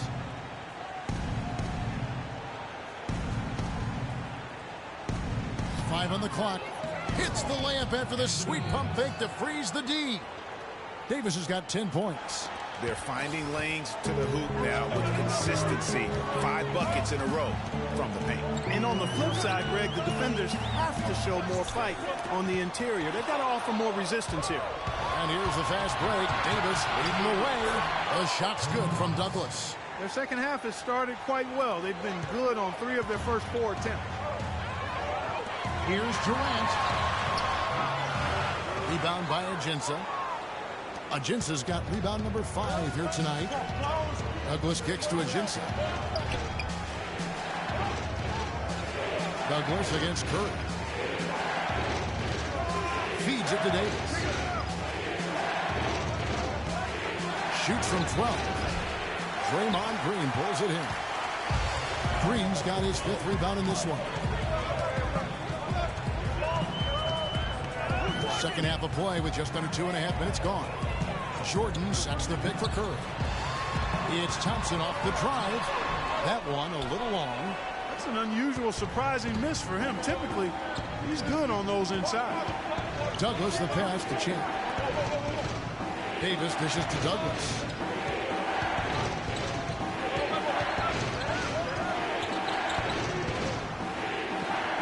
Five on the clock. Hits the layup after the sweet pump fake to freeze the D. Davis has got 10 points. They're finding lanes to the hoop now with consistency. 5 buckets in a row from the paint. And on the flip side, Greg, the defenders have to show more fight on the interior. They've got to offer more resistance here. And here's the fast break. Davis leading the way. The shot's good from Douglas. Their second half has started quite well. They've been good on 3 of their first 4 attempts. Here's Durant. Rebound by Ajinça. Ajinça's got rebound number 5 here tonight. Douglas kicks to Ajinça. Douglas against Curry. Feeds it to Davis. Shoots from 12. Draymond Green pulls it in. Green's got his 5th rebound in this one. Second half of play with just under 2.5 minutes gone. Jordan sets the pick for Curry. It's Thompson off the drive. That one a little long. That's an unusual, surprising miss for him. Typically, he's good on those inside. Douglas the pass to Champ. Davis dishes to Douglas.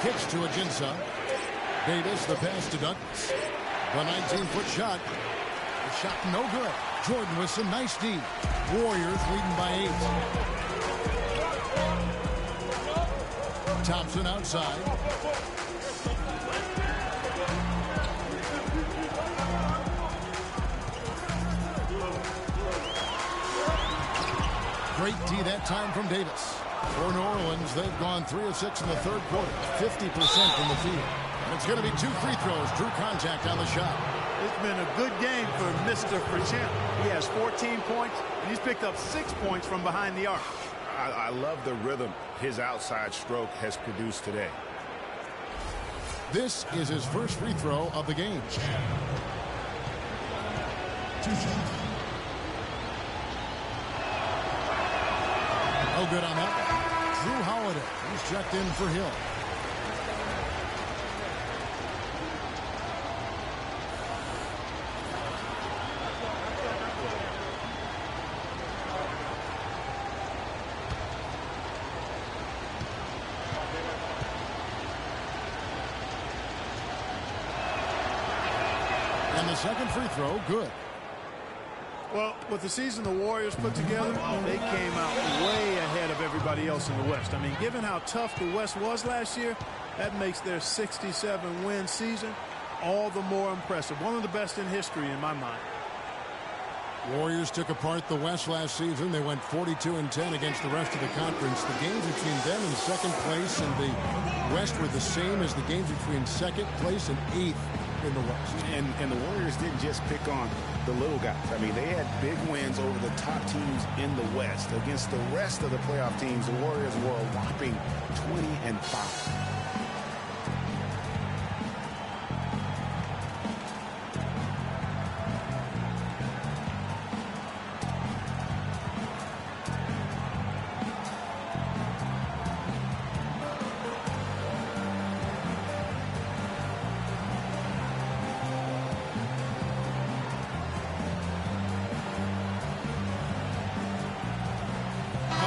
Kicks to Ajinça. Davis the pass to Douglas. The 19-foot shot. The shot no good. Jordan with some nice D. Warriors leading by 8. Thompson outside. Great D that time from Davis. For New Orleans, they've gone 3 of 6 in the third quarter. 50% from the field. And it's going to be 2 free throws. Drew contact on the shot. It's been a good game for Mr. Champ. He has 14 points, and he's picked up 6 points from behind the arc. I love the rhythm his outside stroke has produced today. This is his first free throw of the game. No good on that one. Drew Holiday. He's checked in for Hill. And the second free throw, good. Well, with the season the Warriors put together, they came out way ahead of everybody else in the West. I mean, given how tough the West was last year, that makes their 67-win season all the more impressive. One of the best in history in my mind. Warriors took apart the West last season. They went 42-10 against the rest of the conference. The games between them and second place and the West were the same as the games between second place and 8th in the West. And the Warriors didn't just pick on the little guys. I mean, they had big wins over the top teams in the West. Against the rest of the playoff teams, the Warriors were a whopping 20-5.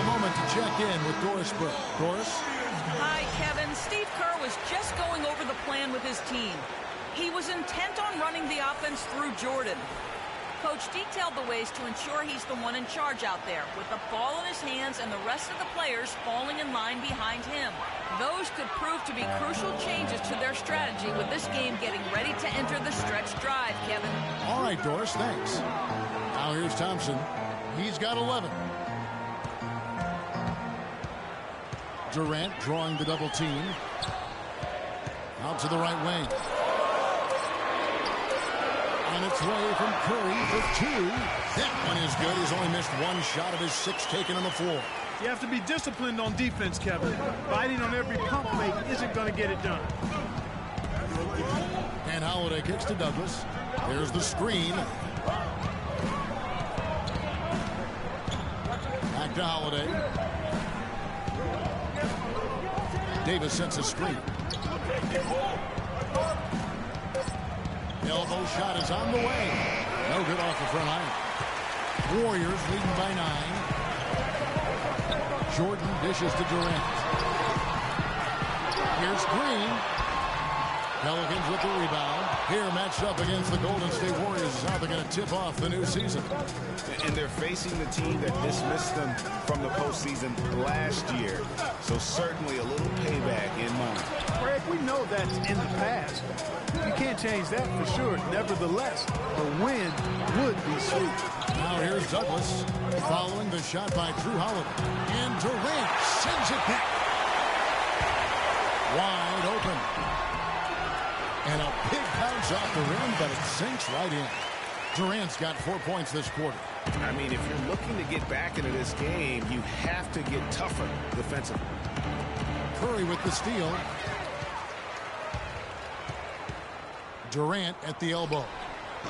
moment to check in with Doris Burke. Doris? Hi, Kevin. Steve Kerr was just going over the plan with his team. He was intent on running the offense through Jordan. Coach detailed the ways to ensure he's the one in charge out there, with the ball in his hands and the rest of the players falling in line behind him. Those could prove to be crucial changes to their strategy with this game getting ready to enter the stretch drive, Kevin. All right, Doris, thanks. Now here's Thompson. He's got 11. Durant drawing the double team. Out to the right wing. On its way from Curry for 2. That one is good. He's only missed one shot of his 6 taken on the floor. You have to be disciplined on defense, Kevin. Biting on every pump fake isn't going to get it done. And Holiday kicks to Douglas. There's the screen. Back to Holiday. Davis sets a screen. Elbow shot is on the way. No good off the front iron. Warriors leading by 9. Jordan dishes to Durant. Here's Green. Pelicans with the rebound. Here matched up against the Golden State Warriors is how they're going to tip off the new season. And they're facing the team that dismissed them from the postseason last year. So certainly a little payback in mind. Greg, we know that's in the past. You can't change that for sure. Nevertheless, a win would be sweet. Now here's Douglas following the shot by Drew Holiday. And Durant sends it back. Wide open. And a big bounce off the rim, but it sinks right in. Durant's got 4 points this quarter. I mean, if you're looking to get back into this game, you have to get tougher defensively. Curry with the steal. Durant at the elbow.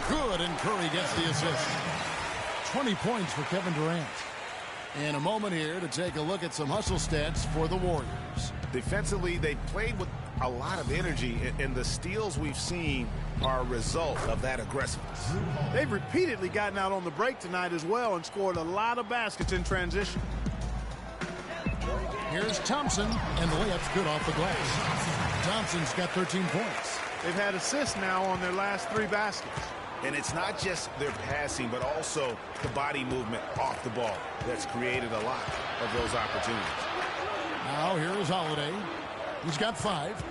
Good, and Curry gets the assist. 20 points for Kevin Durant. In a moment here to take a look at some hustle stats for the Warriors. Defensively, they played with a lot of energy, and the steals we've seen are a result of that aggressiveness. They've repeatedly gotten out on the break tonight as well and scored a lot of baskets in transition. Here's Thompson, and the layup's good off the glass. Thompson's got 13 points. They've had assists now on their last 3 baskets. And it's not just their passing, but also the body movement off the ball that's created a lot of those opportunities. Now here is Holiday. He's got 5.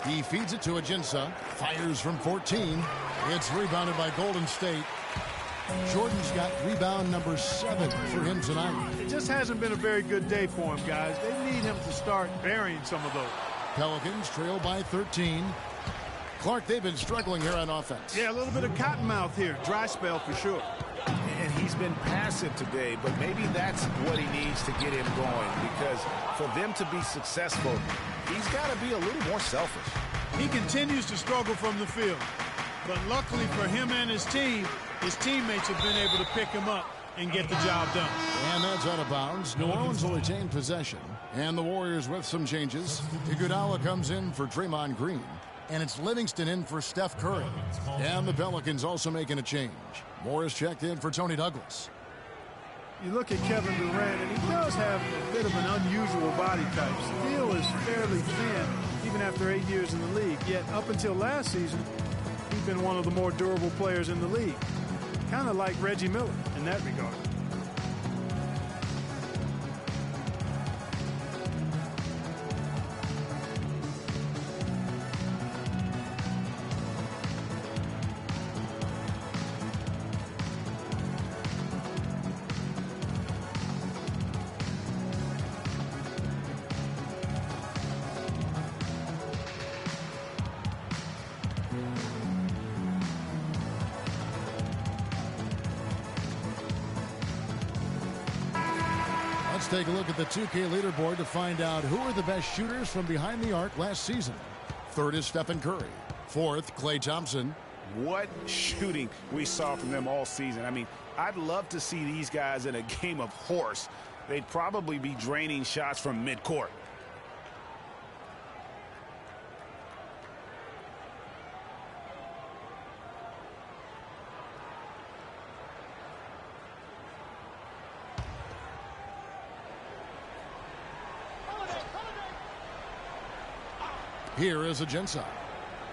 He feeds it to Ajinça. Fires from 14. It's rebounded by Golden State. Jordan's got rebound number 7 for him tonight. It just hasn't been a very good day for him, guys. They need him to start burying some of those. Pelicans trail by 13. Clark, they've been struggling here on offense. Yeah, a little bit of cottonmouth here. Dry spell for sure. And he's been passive today, but maybe that's what he needs to get him going, because for them to be successful, he's got to be a little more selfish. He continues to struggle from the field, but luckily for him and his team, his teammates have been able to pick him up and get the job done. And that's out of bounds. New Orleans will retain possession. And the Warriors with some changes. Iguodala comes in for Draymond Green. And it's Livingston in for Steph Curry. And the Pelicans also making a change. Morris checked in for Tony Douglas. You look at Kevin Durant, and he does have a bit of an unusual body type. Still is fairly thin, even after 8 years in the league. Yet up until last season, he's been one of the more durable players in the league. Kind of like Reggie Miller in that regard. Let's take a look at the 2K leaderboard to find out who are the best shooters from behind the arc last season. 3rd is Stephen Curry. 4th, Klay Thompson. What shooting we saw from them all season. I mean, I'd love to see these guys in a game of horse. They'd probably be draining shots from midcourt. Here is Ajinça.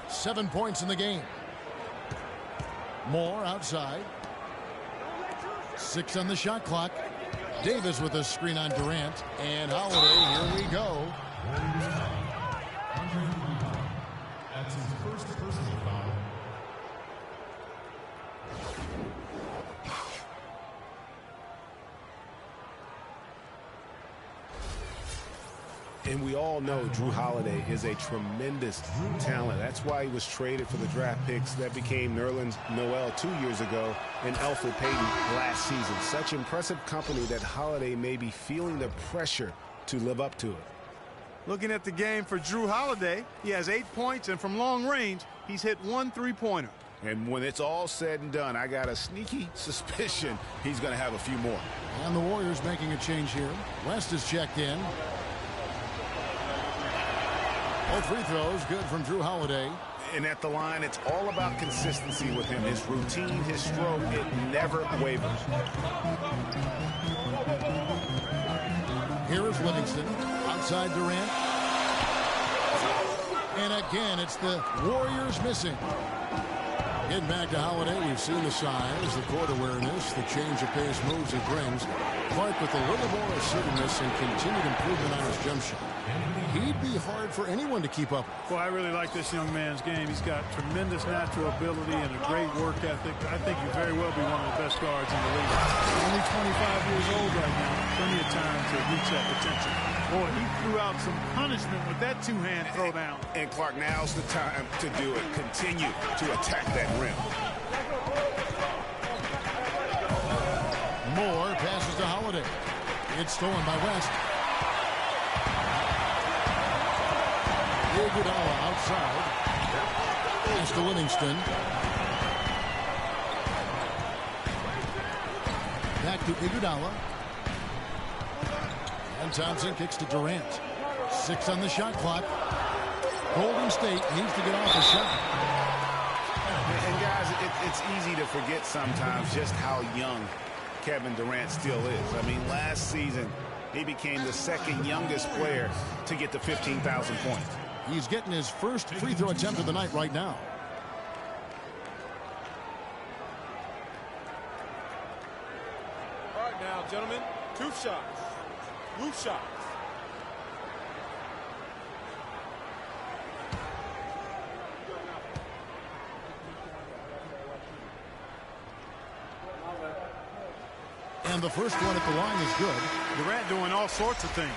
7 points in the game. Moore outside. 6 on the shot clock. Davis with a screen on Durant. And Holiday, here we go. That's his first personal foul. And we all know Drew Holiday is a tremendous talent. That's why he was traded for the draft picks that became Nerlens Noel 2 years ago and Elfrid Payton last season. Such impressive company that Holiday may be feeling the pressure to live up to it. Looking at the game for Drew Holiday, he has 8 points, and from long range, he's hit 1 3-pointer. And when it's all said and done, I got a sneaky suspicion he's going to have a few more. And the Warriors making a change here. West is checked in. Both free throws good from Drew Holiday. And at the line, it's all about consistency with him. His routine, his stroke, it never wavers. Here is Livingston. Outside Durant. And again, it's the Warriors missing. Getting back to Holiday, we've seen the size, the court awareness, the change of pace moves he brings. Clark with a little more assertiveness and continued improvement on his jump shot. He'd be hard for anyone to keep up with. Well, I really like this young man's game. He's got tremendous natural ability and a great work ethic. I think he'll very well be one of the best guards in the league. Only 25 years old right now. Plenty of time to reach that potential. Boy, he threw out some punishment with that two-hand throwdown. And Clark, now's the time to do it. Continue to attack that rim. Moore passes to Holiday. It's stolen by West. Iguodala outside. Pass to Livingston. Back to Iguodala. And Thompson kicks to Durant. 6 on the shot clock. Golden State needs to get off the shot. And guys, it's easy to forget sometimes just how young Kevin Durant still is. I mean, last season, he became the second youngest player to get to 15,000 points. He's getting his first free throw attempt of the night right now. All right now, gentlemen, 2 shots. Roof shots. And the first one at the line is good. Durant doing all sorts of things.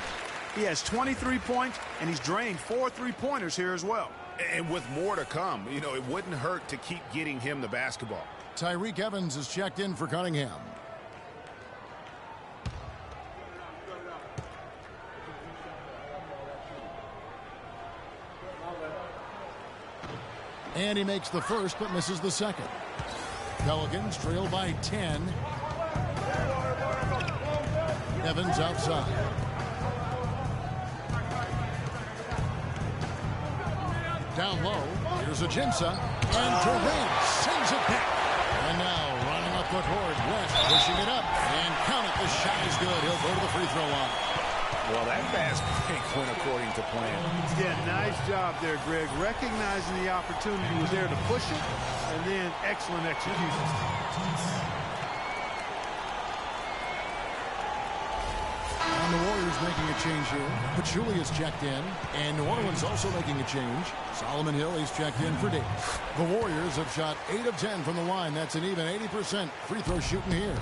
He has 23 points, and he's drained 4 3-pointers here as well. And with more to come, you know, it wouldn't hurt to keep getting him the basketball. Tyreke Evans is checked in for Cunningham. And he makes the first, but misses the second. Pelicans trail by 10. Evans outside. Down low, here's Ajinça, and Durant sends it back. And now running up the court, West pushing it up, and count it, the shot is good. He'll go to the free throw line. Well, that fast break went according to plan. Yeah, nice job there, Greg. Recognizing the opportunity was there to push it, and then excellent execution. And the Warriors making a change here. Pachulia is checked in, and New Orleans also making a change. Solomon Hill, he's checked in for Davis. The Warriors have shot 8 of 10 from the line. That's an even 80% free throw shooting here.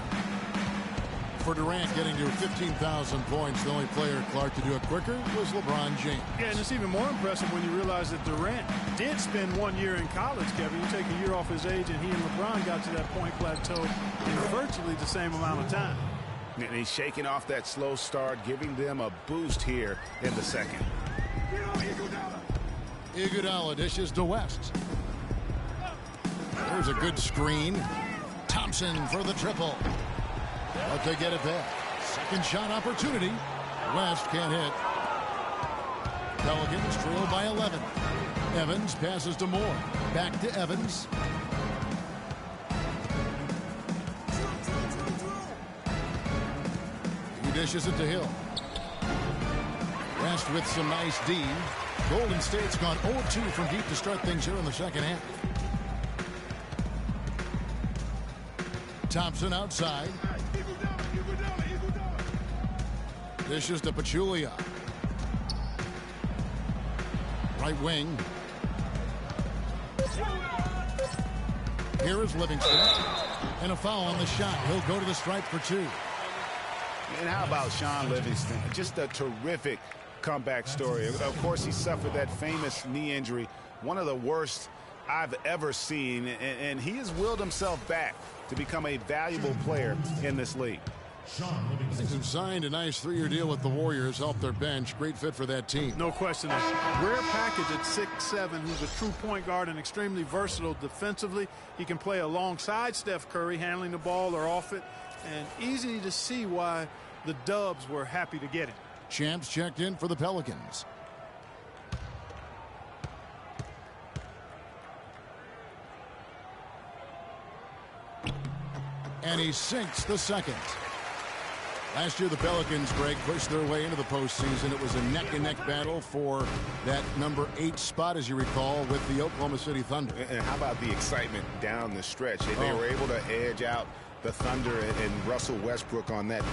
For Durant getting to 15,000 points, the only player, Clark, to do it quicker was LeBron James. Yeah, and it's even more impressive when you realize that Durant did spend 1 year in college, Kevin. You take a year off his age, and he and LeBron got to that point plateau in virtually the same amount of time. And he's shaking off that slow start, giving them a boost here in the second. Iguodala dishes to West. There's a good screen. Thompson for the triple. But they get it back. Second shot opportunity. West can't hit. Pelicans trail by 11. Evans passes to Moore. Back to Evans. He dishes it to Hill. West with some nice D. Golden State's gone 0-2 from deep to start things here in the second half. Thompson outside. This is to Pachulia. Right wing. Here is Livingston. And a foul on the shot. He'll go to the stripe for 2. And how about Sean Livingston? Just a terrific comeback story. Of course, he suffered that famous knee injury, one of the worst I've ever seen, and he has willed himself back to become a valuable player in this league. Livingston signed a nice 3-year deal with the Warriors, helped their bench. Great fit for that team. No question. A rare package at 6'7", who's a true point guard and extremely versatile defensively. He can play alongside Steph Curry, handling the ball or off it, and easy to see why the Dubs were happy to get him. Champs checked in for the Pelicans. And he sinks the second. Last year, the Pelicans, Greg, pushed their way into the postseason. It was a neck-and-neck battle for that number 8 spot, as you recall, with the Oklahoma City Thunder. And how about the excitement down the stretch? They were able to edge out the Thunder and Russell Westbrook on that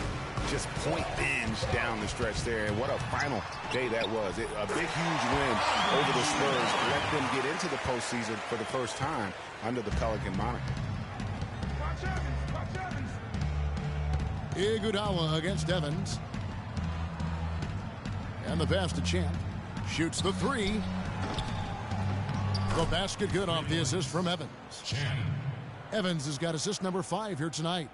just point binge down the stretch there. And what a final day that was. A big, huge win over the Spurs let them get into the postseason for the first time under the Pelican moniker. Iguodala against Evans. And the pass to Champ. Shoots the 3. The basket good off the assist from Evans. Evans has got assist number 5 here tonight.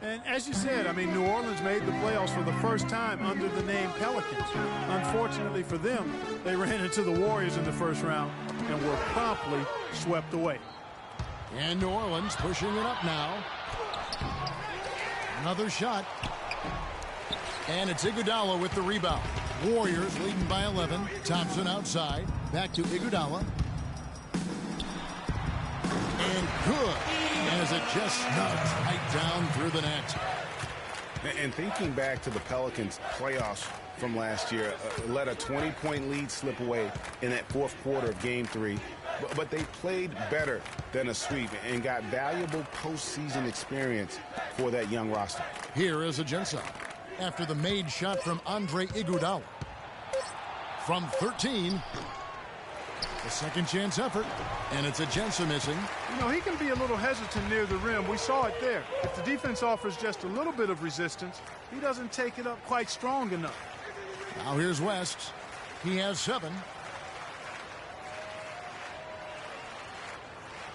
And as you said, I mean, New Orleans made the playoffs for the first time under the name Pelicans. Unfortunately for them, they ran into the Warriors in the first round and were promptly swept away. And New Orleans pushing it up now. Another shot. And it's Iguodala with the rebound. Warriors leading by 11. Thompson outside. Back to Iguodala. And good, as it just snugs right down through the net. And thinking back to the Pelicans playoffs from last year, let a 20-point lead slip away in that fourth quarter of Game 3. But they played better than a sweep and got valuable postseason experience for that young roster. Here is Agensa after the made shot from Andre Iguodala. From 13, the second chance effort, and it's Agensa missing. You know, he can be a little hesitant near the rim. We saw it there. If the defense offers just a little bit of resistance, he doesn't take it up quite strong enough. Now here's West. He has 7.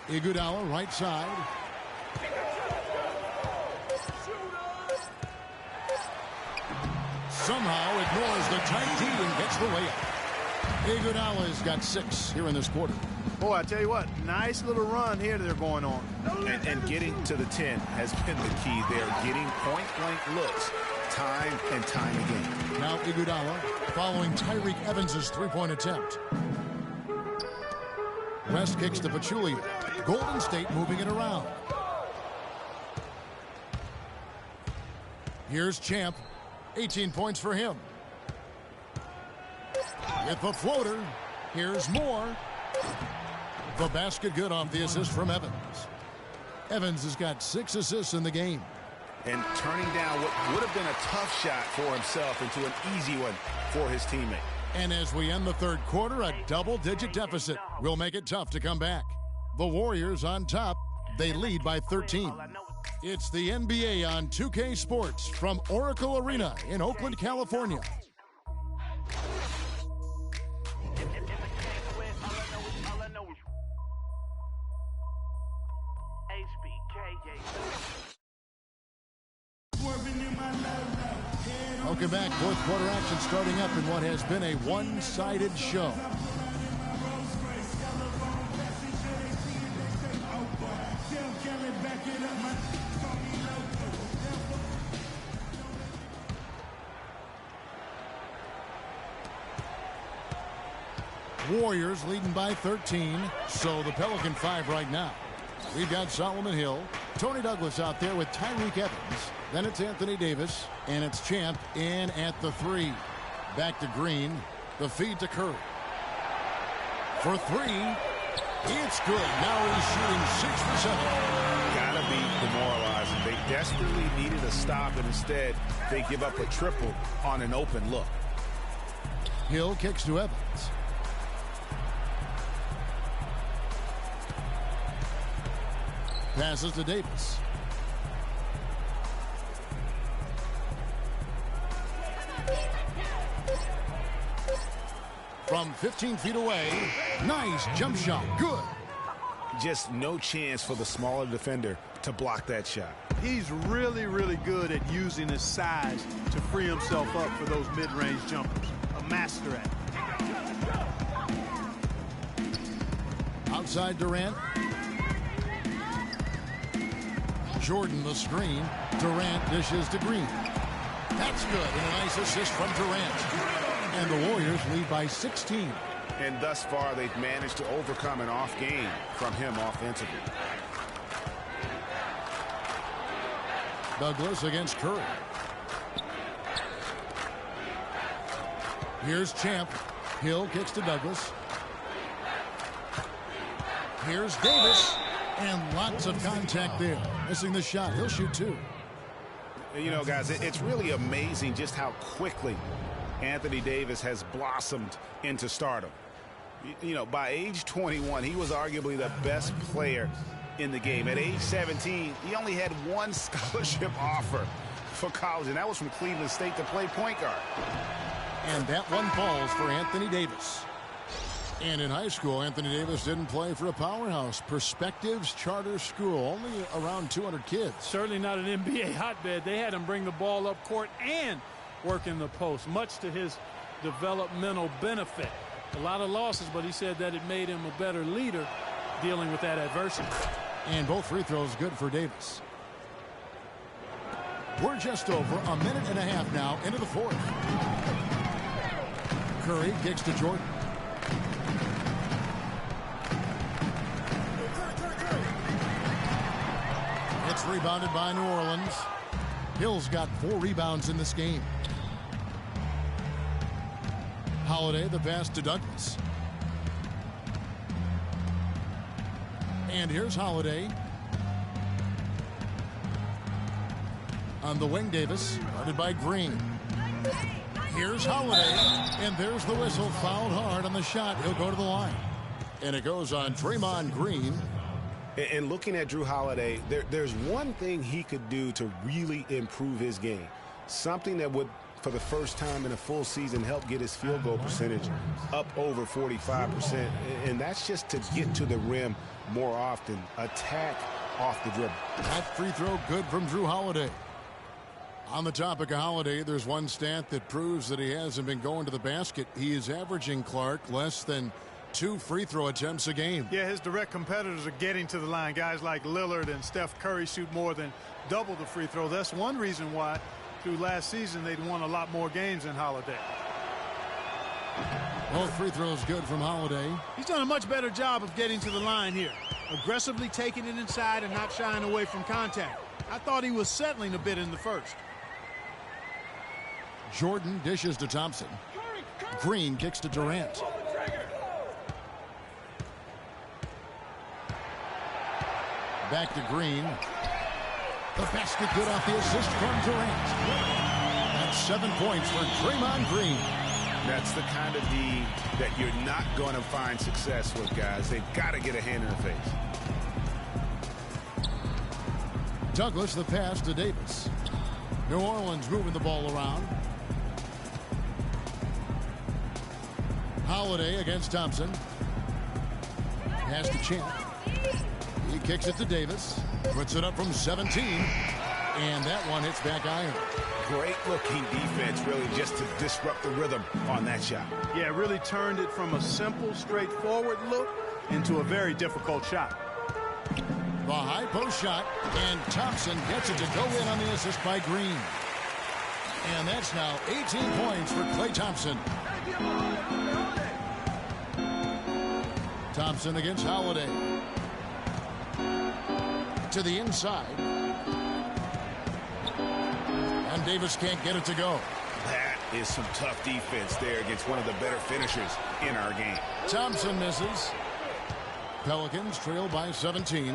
Iguodala right side. Somehow ignores the tight D and gets the layup. Iguodala's got 6 here in this quarter. Boy, I tell you what, nice little run here they're going on. And getting to the 10 has been the key there. Getting point-blank looks time and time again. Now Iguodala following Tyreek Evans' 3-point attempt. West kicks to Pachulia. Golden State moving it around. Here's Champ. 18 points for him. With the floater, here's Moore. The basket good off the assist from Evans. Evans has got 6 assists in the game. And turning down what would have been a tough shot for himself into an easy one for his teammate. And as we end the third quarter, a double-digit deficit will make it tough to come back. The Warriors on top. They lead by 13. It's the NBA on 2K Sports from Oracle Arena in Oakland, California. Welcome back. Fourth quarter action starting up in what has been a one-sided show. Warriors leading by 13, so the Pelican 5 right now. We've got Solomon Hill, Tony Douglas out there with Tyreek Evans. Then it's Anthony Davis, and it's Champ in at the 3. Back to Green. The feed to Curry. For three. It's good. Now he's shooting 6 for 7. Gotta be demoralizing. They desperately needed a stop, and instead they give up a triple on an open look. Hill kicks to Evans. Passes to Davis. From 15 feet away, nice jump shot, good. Just no chance for the smaller defender to block that shot. He's really, really good at using his size to free himself up for those mid-range jumpers. A master at it. Outside Durant. Jordan the screen. Durant dishes to Green. That's good, and a nice assist from Durant. And the Warriors lead by 16. And thus far, they've managed to overcome an off game from him offensively. Douglas against Curry. Here's Champ. Hill kicks to Douglas. Here's Davis. And lots of contact there. Missing the shot. He'll shoot 2. You know, guys, it's really amazing just how quickly Anthony Davis has blossomed into stardom. You know, by age 21, he was arguably the best player in the game. At age 17, he only had one scholarship offer for college, and that was from Cleveland State to play point guard. And that one falls for Anthony Davis. And in high school, Anthony Davis didn't play for a powerhouse. Perspectives Charter School, only around 200 kids. Certainly not an NBA hotbed. They had him bring the ball up court and work in the post, much to his developmental benefit. A lot of losses, but he said that it made him a better leader dealing with that adversity. And both free throws good for Davis. We're just over a minute and a half now into the fourth. Curry kicks to Jordan. It's rebounded by New Orleans. Hill's got 4 rebounds in this game. Holiday, the pass to Douglas. And here's Holiday. On the wing, Davis, guarded by Green. Here's Holiday, and there's the whistle. Fouled hard on the shot. He'll go to the line. And it goes on Draymond Green. And looking at Drew Holiday, there's one thing he could do to really improve his game. Something that would, for the first time in a full season, help get his field goal percentage up over 45%. And that's just to get to the rim more often. Attack off the dribble. That free throw good from Drew Holiday. On the topic of Holiday, there's one stat that proves that he hasn't been going to the basket. He is averaging, Clark, less than 2 free throw attempts a game. Yeah, his direct competitors are getting to the line. Guys like Lillard and Steph Curry shoot more than double the free throw. That's one reason why through last season they'd won a lot more games than Holiday. Both free throws good from Holiday. He's done a much better job of getting to the line here. Aggressively taking it inside and not shying away from contact. I thought he was settling a bit in the first. Jordan dishes to Thompson. Green kicks to Durant. Back to Green. The basket good off the assist from Durant. That's 7 points for Draymond Green. That's the kind of D that you're not going to find success with, guys. They've got to get a hand in the face. Douglas, the pass to Davis. New Orleans moving the ball around. Holiday against Thompson. Pass to Champ. He kicks it to Davis. Puts it up from 17. And that one hits back iron. Great looking defense, really, just to disrupt the rhythm on that shot. Yeah, really turned it from a simple, straightforward look into a very difficult shot. The high post shot, and Thompson gets it to go in on the assist by Green. And that's now 18 points for Klay Thompson. Thompson against Holiday. To the inside. And Davis can't get it to go. That is some tough defense there against one of the better finishers in our game. Thompson misses. Pelicans trail by 17.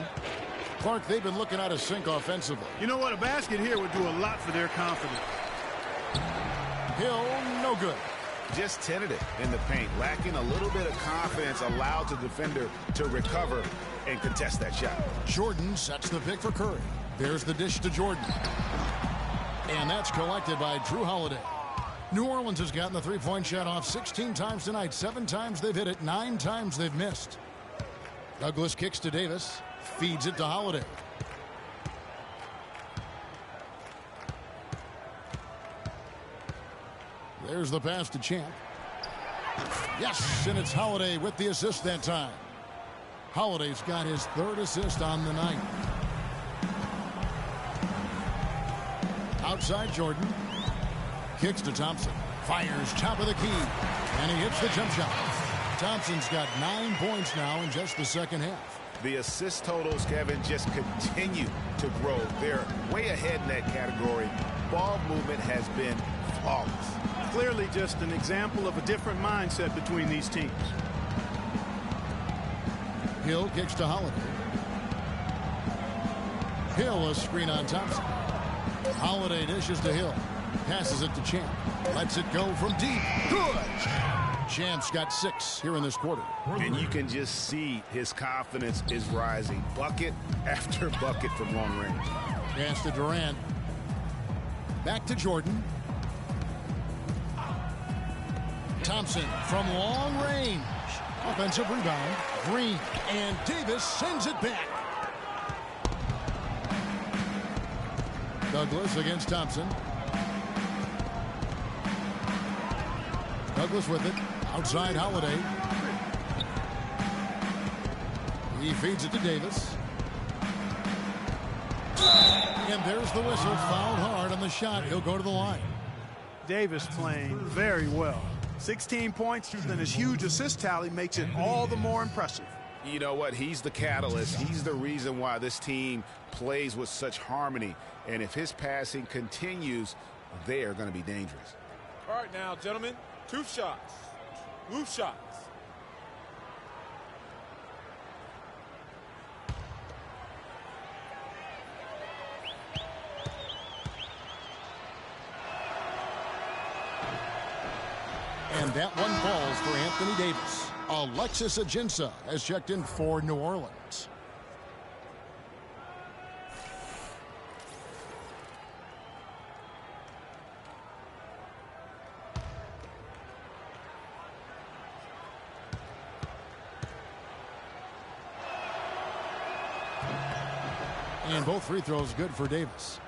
Clark, they've been looking out of sync offensively. You know what? A basket here would do a lot for their confidence. Hill, no good. Just tentative in the paint, lacking a little bit of confidence, allowed the defender to recover and contest that shot. Jordan sets the pick for Curry. There's the dish to Jordan. And that's collected by Drew Holiday. New Orleans has gotten the three-point shot off 16 times tonight. 7 times they've hit it, 9 times they've missed. Douglas kicks to Davis, feeds it to Holiday. There's the pass to Champ. Yes, and it's Holiday with the assist that time. Holiday's got his 3rd assist on the night. Outside Jordan. Kicks to Thompson. Fires top of the key. And he hits the jump shot. Thompson's got 9 points now in just the second half. The assist totals, Kevin, just continue to grow. They're way ahead in that category. Ball movement has been flawless. Clearly just an example of a different mindset between these teams. Hill kicks to Holiday. Hill a screen on Thompson. Holiday dishes to Hill. Passes it to Champ. Lets it go from deep. Good! Champ's got 6 here in this quarter. And you can just see his confidence is rising. Bucket after bucket from long range. Pass to Durant. Back to Jordan. Thompson from long range. Offensive rebound. Green. And Davis sends it back. Douglas against Thompson. Douglas with it. Outside Holiday. He feeds it to Davis. And there's the whistle. Fouled hard on the shot. He'll go to the line. Davis playing very well. 16 points and his huge assist tally makes it all the more impressive. You know what? He's the catalyst. He's the reason why this team plays with such harmony. And if his passing continues, they are going to be dangerous. All right now, gentlemen, 2 shots. Loose shots. And that one falls for Anthony Davis. Alexis Ajinça has checked in for New Orleans. And both free throws good for Davis.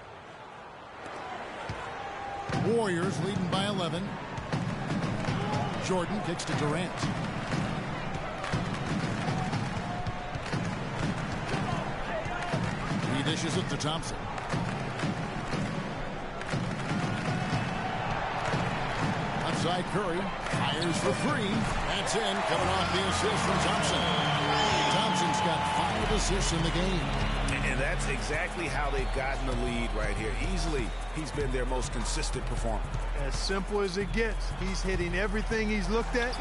Warriors leading by 11. Jordan kicks to Durant. He dishes it to Thompson. Outside Curry. Fires for 3. That's in. Coming off the assist from Thompson. Thompson's got 5 assists in the game. And that's exactly how they've gotten the lead right here. Easily, he's been their most consistent performer. As simple as it gets. He's hitting everything he's looked at.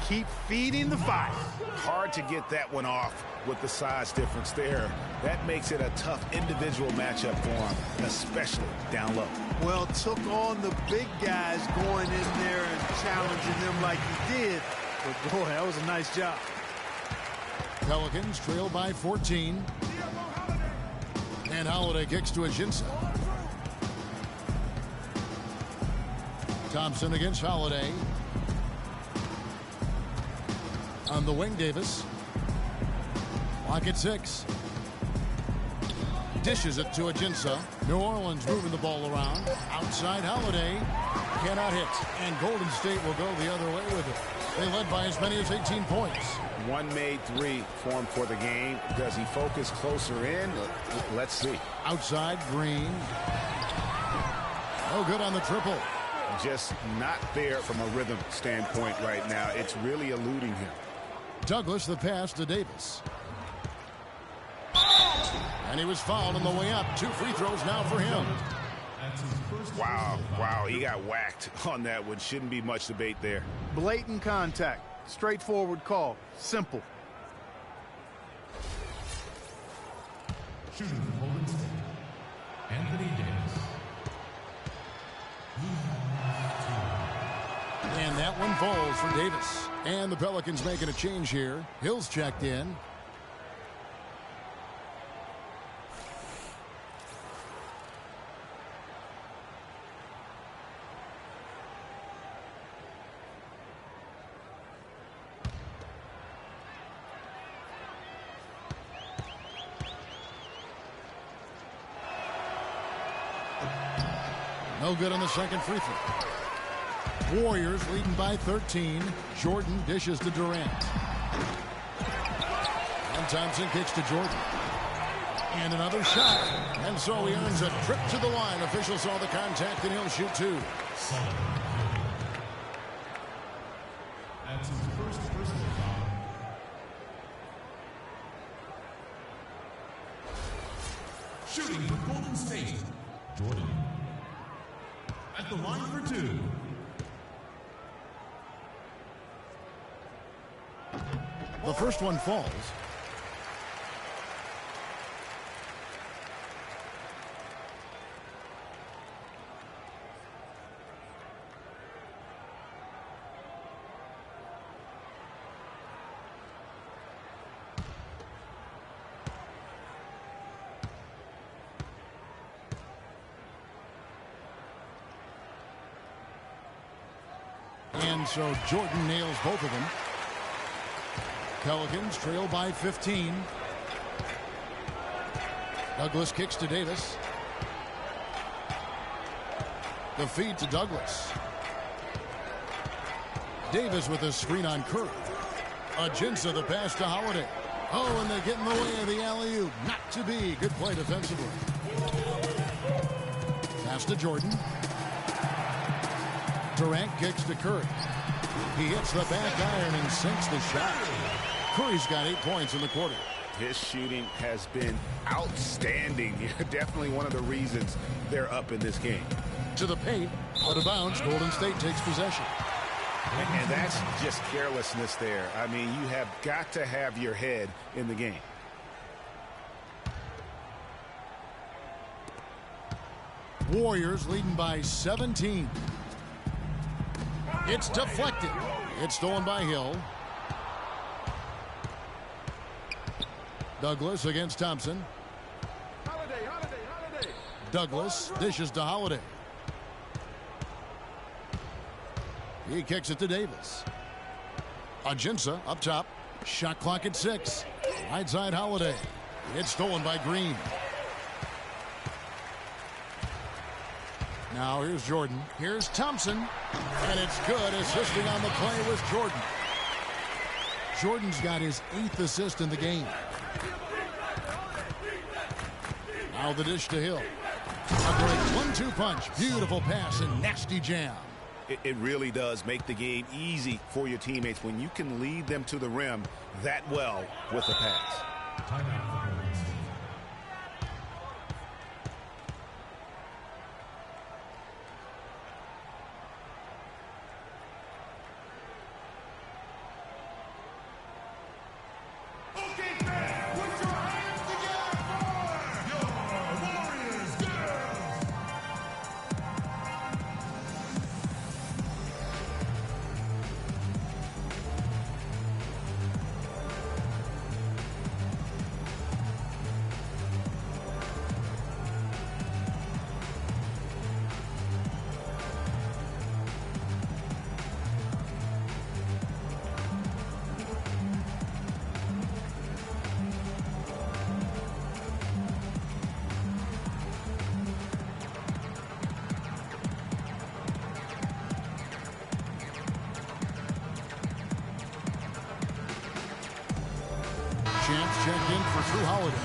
Keep feeding the fire. Hard to get that one off with the size difference there. That makes it a tough individual matchup for him, especially down low. Well, took on the big guys going in there and challenging them like he did. But boy, that was a nice job. Pelicans trail by 14. And Holiday kicks to Ajinça. Thompson against Holiday. On the wing, Davis. Lock at 6. Dishes it to Ajinça. New Orleans moving the ball around. Outside Holiday. Cannot hit. And Golden State will go the other way with it. They led by as many as 18 points. One made 3 for him for the game. Does he focus closer in? Let's see. Outside Green. No good on the triple. Just not there from a rhythm standpoint right now. It's really eluding him. Douglas the pass to Davis. And he was fouled on the way up. 2 free throws now for him. Wow. Wow, he got whacked on that one. Shouldn't be much debate there. Blatant contact. Straightforward call. Simple. Shooting from Golden State, Anthony Davis. And that one falls for Davis. And the Pelicans making a change here. Hill's checked in. No good on the second free throw. Warriors leading by 13. Jordan dishes to Durant. And Thompson kicks to Jordan. And another shot. And so he earns a trip to the line. Officials saw the contact and he'll shoot two. That's his first personal foul. Shooting for Golden State, Jordan. At the line for two. The first one falls. And so Jordan nails both of them. Pelicans trail by 15. Douglas kicks to Davis. The feed to Douglas. Davis with a screen on Curry. Ajinça the pass to Holiday. Oh, and they get in the way of the alley-oop. Not to be. Good play defensively. Pass to Jordan. Durant kicks to Curry. He hits the back iron and sinks the shot. Curry's got 8 points in the quarter. His shooting has been outstanding. Definitely one of the reasons they're up in this game. To the paint, out of bounds, Golden State takes possession. And that's just carelessness there. I mean, you have got to have your head in the game. Warriors leading by 17. It's deflected. It's stolen by Hill. Douglas against Thompson. Douglas dishes to Holiday. He kicks it to Davis. Ajinça up top. Shot clock at 6. Right side Holiday. It's stolen by Green. Now here's Jordan. Here's Thompson. And it's good. Assisting on the play was Jordan. Jordan's got his 8th assist in the game. Now the dish to Hill. A great 1-2 punch. Beautiful pass and nasty jam. It really does make the game easy for your teammates when you can lead them to the rim that well with a pass. Timeout for Golden State. Champs checked in for Drew Holiday.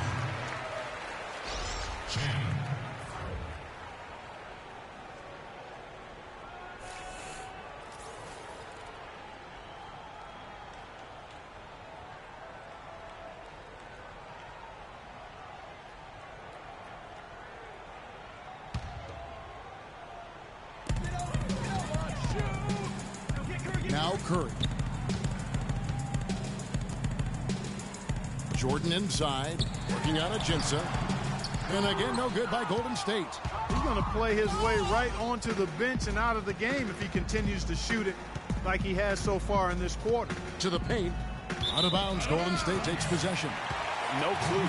Now Curry. Jordan inside, working on Ajinça. And again, no good by Golden State. He's going to play his way right onto the bench and out of the game if he continues to shoot it like he has so far in this quarter. To the paint. Out of bounds, Golden State takes possession. No clue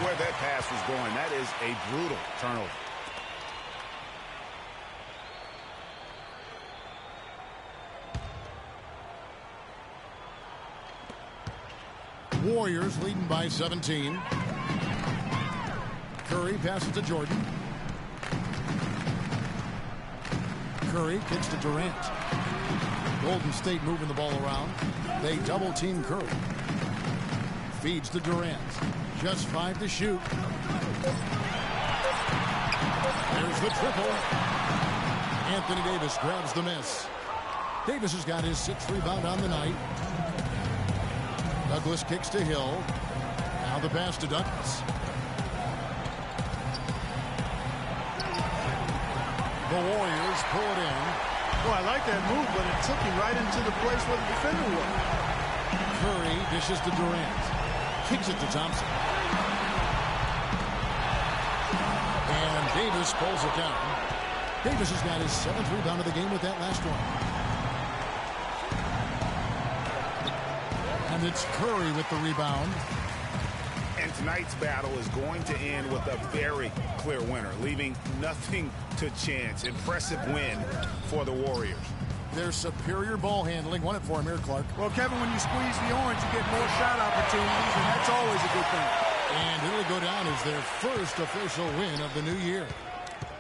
where that pass was going. That is a brutal turnover. Warriors leading by 17. Curry passes to Jordan. Curry kicks to Durant. Golden State moving the ball around. They double team Curry. Feeds to Durant. Just 5 to shoot. There's the triple. Anthony Davis grabs the miss. Davis has got his 6th rebound on the night. Douglas kicks to Hill. Now the pass to Douglas. The Warriors pull it in. Boy, I like that move, but it took him right into the place where the defender was. Curry dishes to Durant. Kicks it to Thompson. And Davis pulls it down. Davis has got his 7th rebound of the game with that last one. And it's Curry with the rebound. And tonight's battle is going to end with a very clear winner, leaving nothing to chance. Impressive win for the Warriors. Their superior ball handling won it for him here, Clark. Well, Kevin, when you squeeze the orange, you get more shot opportunities, and that's always a good thing. And it'll go down as their first official win of the new year.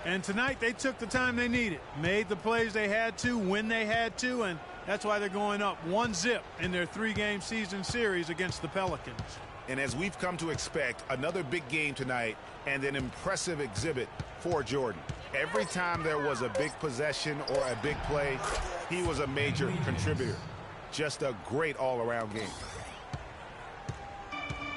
And tonight, they took the time they needed, made the plays they had to, when they had to, and that's why they're going up 1-0 in their 3-game season series against the Pelicans. And as we've come to expect, another big game tonight and an impressive exhibit for Jordan. Every time there was a big possession or a big play, he was a major contributor. Just a great all-around game.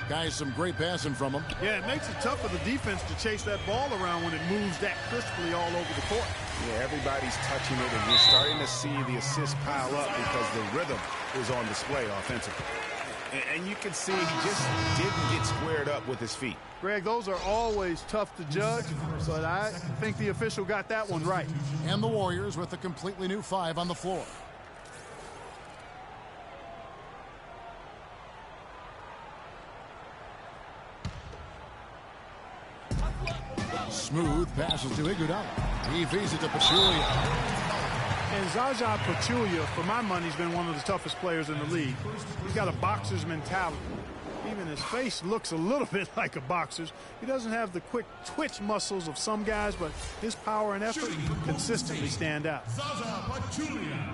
Guys, some great passing from him. Yeah, it makes it tough for the defense to chase that ball around when it moves that crisply all over the court. Yeah, everybody's touching it, and you're starting to see the assists pile up because the rhythm is on display offensively. And you can see he just didn't get squared up with his feet. Greg, those are always tough to judge, but I think the official got that one right. And the Warriors with a completely new 5 on the floor. Smooth passes to Iguodala. He feeds it to Pachulia. And Zaza Pachulia, for my money, has been one of the toughest players in the league. He's got a boxer's mentality. Even his face looks a little bit like a boxer's. He doesn't have the quick twitch muscles of some guys, but his power and effort consistently stand out. Zaza Pachulia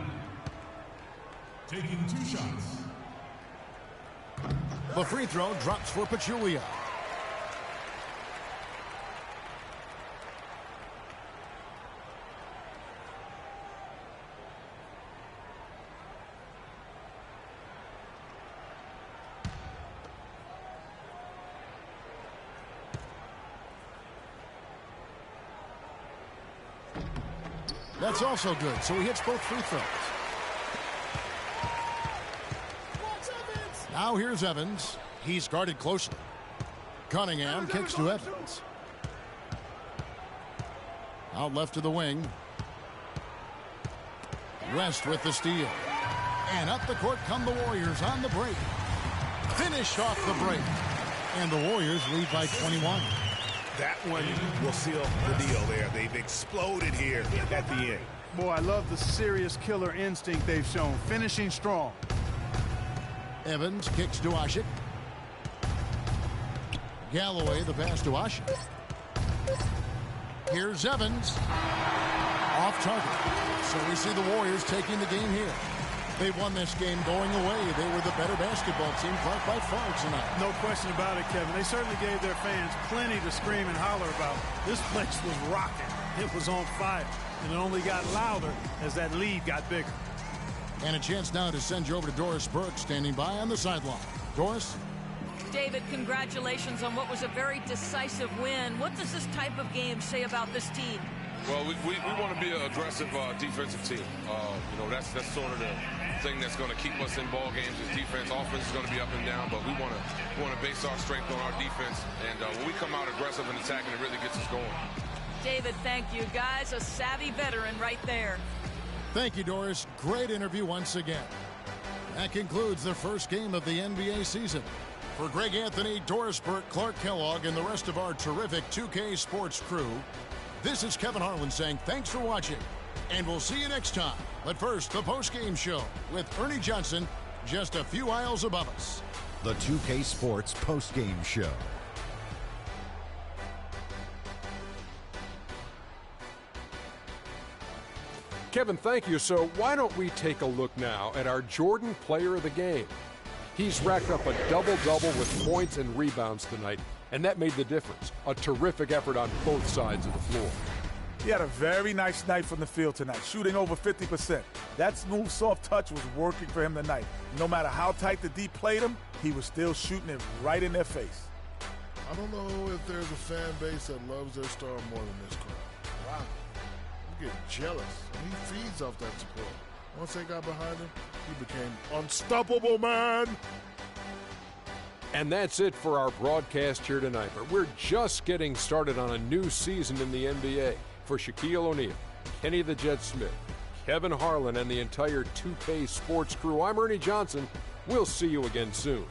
taking 2 shots. The free throw drops for Pachulia. That's also good, so he hits both free throws. Now here's Evans. He's guarded closely. Cunningham kicks to Evans. Out left to the wing. West with the steal. And up the court come the Warriors on the break. Finish off the break. And the Warriors lead by 21. That one will seal the deal there. They've exploded here at the end. Boy, I love the serious killer instinct they've shown. Finishing strong. Evans kicks to Ashik. Galloway the pass to Ashik. Here's Evans. Off target. So we see the Warriors taking the game here. They won this game going away. They were the better basketball team, Clark, by far tonight. No question about it, Kevin. They certainly gave their fans plenty to scream and holler about. This place was rocking. It was on fire. And it only got louder as that lead got bigger. And a chance now to send you over to Doris Burke, standing by on the sideline. Doris? David, congratulations on what was a very decisive win. What does this type of game say about this team? Well, we want to be an aggressive defensive team. That's sort of the thing that's going to keep us in ball games is defense. Offense is going to be up and down, but we want to base our strength on our defense. And when we come out aggressive and attacking, it really gets us going. David, thank you, guys. A savvy veteran right there. Thank you, Doris. Great interview once again. That concludes the first game of the NBA season. For Greg Anthony, Doris Burke, Clark Kellogg, and the rest of our terrific 2K Sports crew, this is Kevin Harlan saying thanks for watching, and we'll see you next time. But first, the post-game show with Ernie Johnson just a few aisles above us. The 2K Sports post-game show. Kevin, thank you. So why don't we take a look now at our Jordan Player of the Game? He's racked up a double-double with points and rebounds tonight, and that made the difference. A terrific effort on both sides of the floor. He had a very nice night from the field tonight, shooting over 50%. That smooth, soft touch was working for him tonight. No matter how tight the D played him, he was still shooting it right in their face. I don't know if there's a fan base that loves their star more than this crowd. Wow. I'm getting jealous. And he feeds off that support. Once they got behind him, he became unstoppable, man. And that's it for our broadcast here tonight. But we're just getting started on a new season in the NBA. For Shaquille O'Neal, Kenny the Jet Smith, Kevin Harlan, and the entire 2K Sports crew, I'm Ernie Johnson. We'll see you again soon.